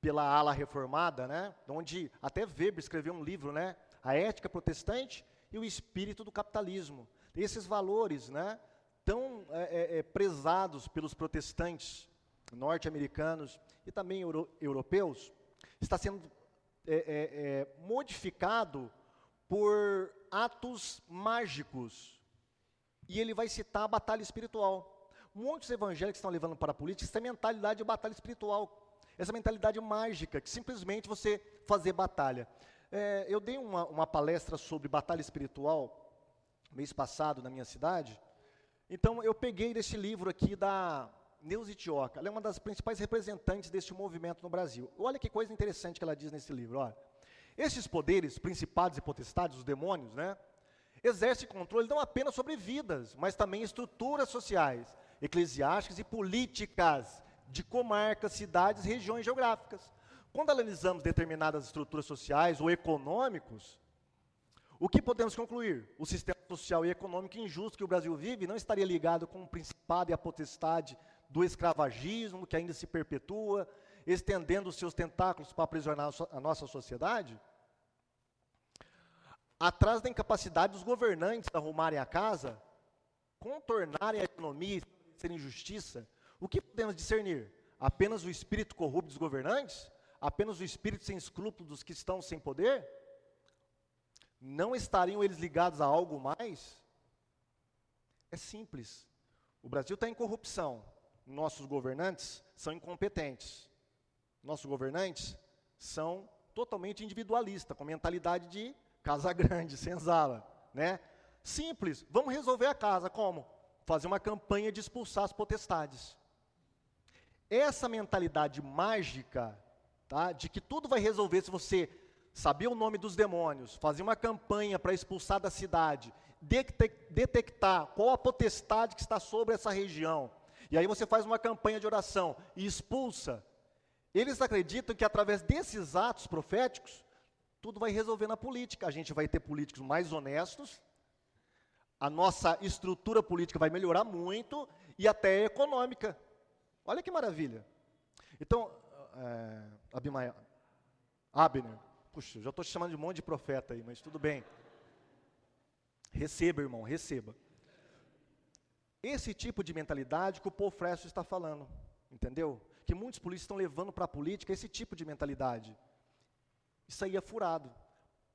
pela ala reformada, né, onde até Weber escreveu um livro, né, A Ética Protestante e o Espírito do Capitalismo. Esses valores, né, tão prezados pelos protestantes norte-americanos e também europeus, está sendo modificado por atos mágicos. E ele vai citar a batalha espiritual. Muitos evangélicos estão levando para a política essa mentalidade de batalha espiritual, essa mentalidade mágica, que simplesmente você fazer batalha. Eu dei uma palestra sobre batalha espiritual mês passado na minha cidade. Então eu peguei desse livro aqui da Neuza Itioca. Ela é uma das principais representantes deste movimento no Brasil. Olha que coisa interessante que ela diz nesse livro. Olha. Esses poderes, principados e potestades, os demônios, né, exercem controle não apenas sobre vidas, mas também estruturas sociais, eclesiásticas e políticas de comarcas, cidades e regiões geográficas. Quando analisamos determinadas estruturas sociais ou econômicos, o que podemos concluir? O sistema social e econômico injusto que o Brasil vive não estaria ligado com o principado e a potestade do escravagismo, que ainda se perpetua, estendendo os seus tentáculos para aprisionar a nossa sociedade? Atrás da incapacidade dos governantes de arrumarem a casa, contornarem a economia e estabelecerem justiça, o que podemos discernir? Apenas o espírito corrupto dos governantes? Apenas o espírito sem escrúpulos dos que estão sem poder? Não estariam eles ligados a algo mais? É simples. O Brasil está em corrupção. Nossos governantes são incompetentes. Nossos governantes são totalmente individualistas, com mentalidade de casa grande, senzala, né? Simples, vamos resolver a casa, como? Fazer uma campanha de expulsar as potestades. Essa mentalidade mágica, tá, de que tudo vai resolver se você saber o nome dos demônios, fazer uma campanha para expulsar da cidade, detectar qual a potestade que está sobre essa região, e aí você faz uma campanha de oração e expulsa. Eles acreditam que através desses atos proféticos, tudo vai resolver na política. A gente vai ter políticos mais honestos, a nossa estrutura política vai melhorar muito, e até econômica. Olha que maravilha. Então, Abner, puxa, já estou te chamando de um monte de profeta aí, mas tudo bem. Receba, irmão, receba. Esse tipo de mentalidade que o Paul Freston está falando, entendeu? Que muitos políticos estão levando para a política esse tipo de mentalidade. Isso aí é furado.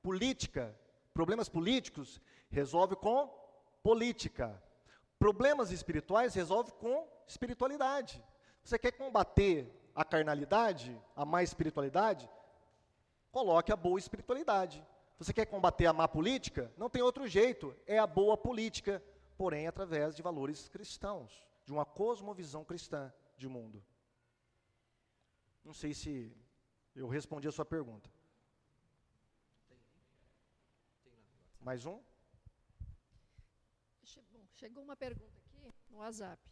Política, problemas políticos, resolve com política. Problemas espirituais, resolve com espiritualidade. Você quer combater a carnalidade, a má espiritualidade? Coloque a boa espiritualidade. Você quer combater a má política? Não tem outro jeito, é a boa política, porém através de valores cristãos, de uma cosmovisão cristã de mundo. Não sei se eu respondi a sua pergunta. Mais um? Bom, chegou uma pergunta aqui no WhatsApp.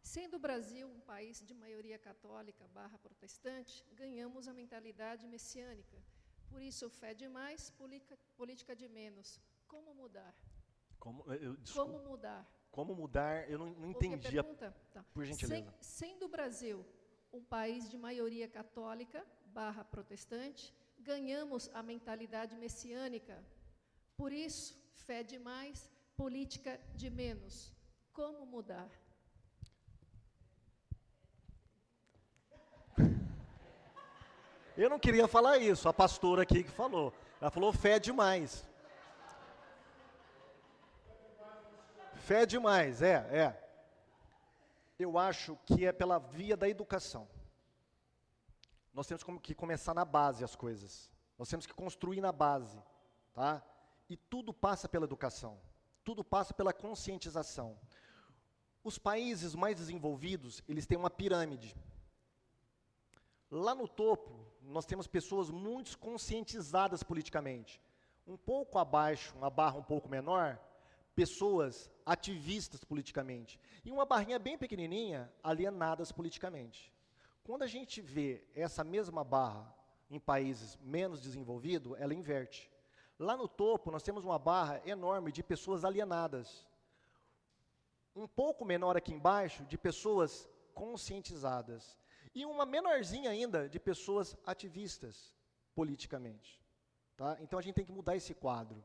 Sendo o Brasil um país de maioria católica / protestante, ganhamos a mentalidade messiânica. Por isso, fé de mais, política de menos. Como mudar? Como mudar? Como mudar? Eu não entendi. Tá. Por gentileza. Sendo o Brasil um país de maioria católica / protestante, ganhamos a mentalidade messiânica. Por isso, fé de mais, política de menos. Como mudar? Eu não queria falar isso, a pastora aqui que falou. Ela falou fé demais. Fé demais, é. Eu acho que é pela via da educação. Nós temos que começar na base as coisas. Nós temos que construir na base, tá? E tudo passa pela educação. Tudo passa pela conscientização. Os países mais desenvolvidos, eles têm uma pirâmide. Lá no topo, nós temos pessoas muito conscientizadas politicamente. Um pouco abaixo, uma barra um pouco menor, pessoas ativistas politicamente. E uma barrinha bem pequenininha, alienadas politicamente. Quando a gente vê essa mesma barra em países menos desenvolvidos, ela inverte. Lá no topo, nós temos uma barra enorme de pessoas alienadas. Um pouco menor aqui embaixo, de pessoas conscientizadas. E uma menorzinha ainda de pessoas ativistas politicamente. Tá? Então a gente tem que mudar esse quadro.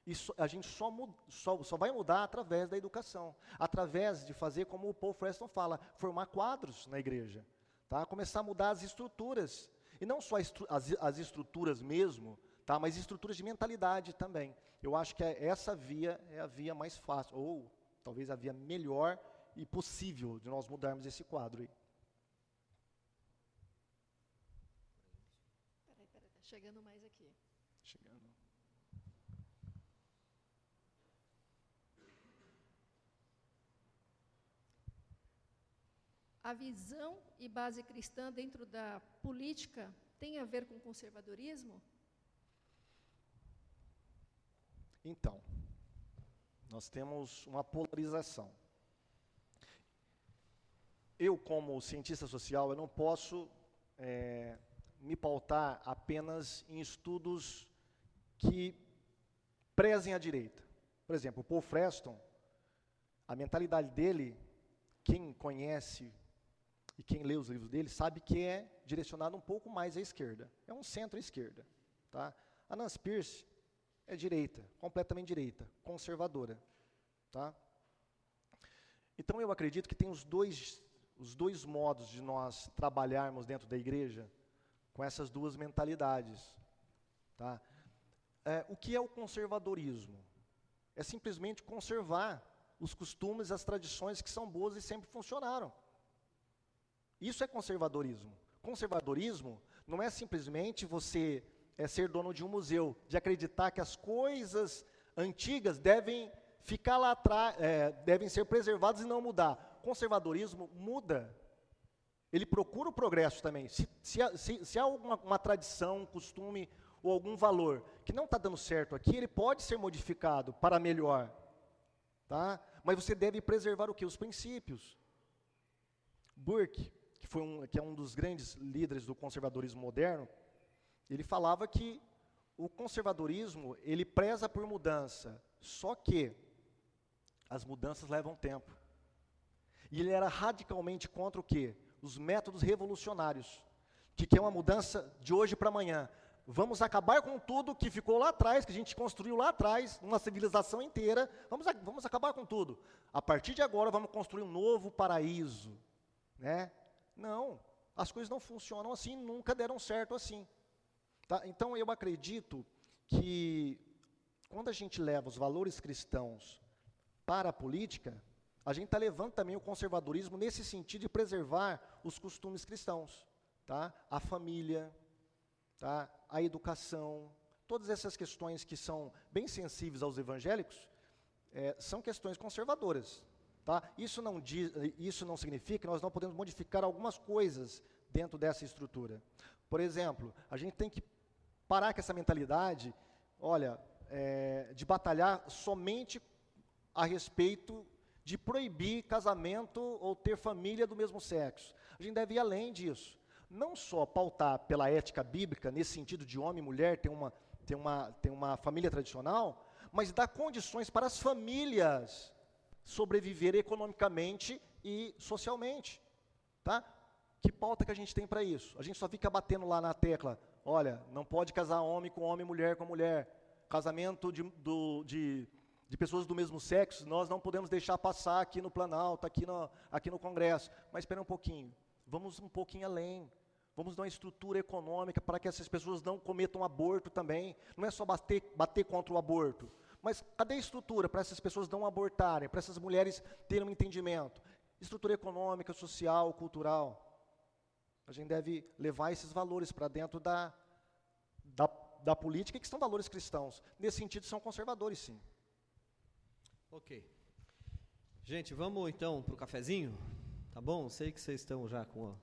E a gente só vai mudar através da educação. Através de fazer, como o Paul Freston fala, formar quadros na igreja. Tá? Começar a mudar as estruturas. E não só as estruturas mesmo, tá? Mas estruturas de mentalidade também. Eu acho que essa via é a via mais fácil, ou talvez a via melhor e possível de nós mudarmos esse quadro aí. Peraí, tá chegando mais aqui. Chegando. A visão e base cristã dentro da política tem a ver com conservadorismo? Então, nós temos uma polarização. Eu, como cientista social, eu não posso me pautar apenas em estudos que prezem a direita. Por exemplo, o Paul Freston, a mentalidade dele, quem conhece e quem lê os livros dele, sabe que é direcionado um pouco mais à esquerda. É um centro-esquerda. Tá? A Nancy Pierce é direita, completamente direita, conservadora. Tá? Então eu acredito que tem os dois modos de nós trabalharmos dentro da igreja com essas duas mentalidades. Tá? O que é o conservadorismo? É simplesmente conservar os costumes, as tradições que são boas e sempre funcionaram. Isso é conservadorismo. Conservadorismo não é simplesmente você ser dono de um museu, de acreditar que as coisas antigas devem ficar lá atrás, devem ser preservadas e não mudar. Conservadorismo muda. Ele procura o progresso também. Se há alguma tradição, um costume ou algum valor que não está dando certo aqui, ele pode ser modificado para melhor. Tá? Mas você deve preservar o quê? Os princípios. Burke, que é um dos grandes líderes do conservadorismo moderno, ele falava que o conservadorismo, ele preza por mudança, só que as mudanças levam tempo. E ele era radicalmente contra o quê? os métodos revolucionários, que quer uma mudança de hoje para amanhã. Vamos acabar com tudo que ficou lá atrás, que a gente construiu lá atrás, uma civilização inteira, vamos acabar com tudo. A partir de agora, vamos construir um novo paraíso, né? Não, as coisas não funcionam assim, nunca deram certo assim. Tá? Então, eu acredito que, quando a gente leva os valores cristãos para a política, a gente está levando também o conservadorismo nesse sentido de preservar os costumes cristãos, tá? A família, tá? A educação, todas essas questões que são bem sensíveis aos evangélicos, são questões conservadoras. Tá? Isso não significa que nós não podemos modificar algumas coisas dentro dessa estrutura. Por exemplo, a gente tem que parar com essa mentalidade, olha, de batalhar somente a respeito de proibir casamento ou ter família do mesmo sexo. A gente deve ir além disso. Não só pautar pela ética bíblica, nesse sentido de homem e mulher ter uma família tradicional, mas dar condições para as famílias sobreviver economicamente e socialmente. Tá? Que pauta que a gente tem para isso? A gente só fica batendo lá na tecla, olha, não pode casar homem com homem, mulher com mulher. Casamento de pessoas do mesmo sexo, nós não podemos deixar passar aqui no Planalto, aqui no Congresso. Mas espera um pouquinho, vamos um pouquinho além. Vamos dar uma estrutura econômica para que essas pessoas não cometam aborto também. Não é só bater contra o aborto. Mas cadê a estrutura para essas pessoas não abortarem, para essas mulheres terem um entendimento? Estrutura econômica, social, cultural. A gente deve levar esses valores para dentro da política, que são valores cristãos. Nesse sentido, são conservadores, sim. Ok. Gente, vamos então para o cafezinho? Tá bom? Sei que vocês estão já com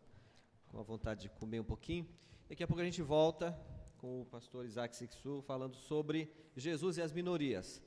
a vontade de comer um pouquinho. Daqui a pouco a gente volta com o pastor Isaac Sixu falando sobre Jesus e as minorias.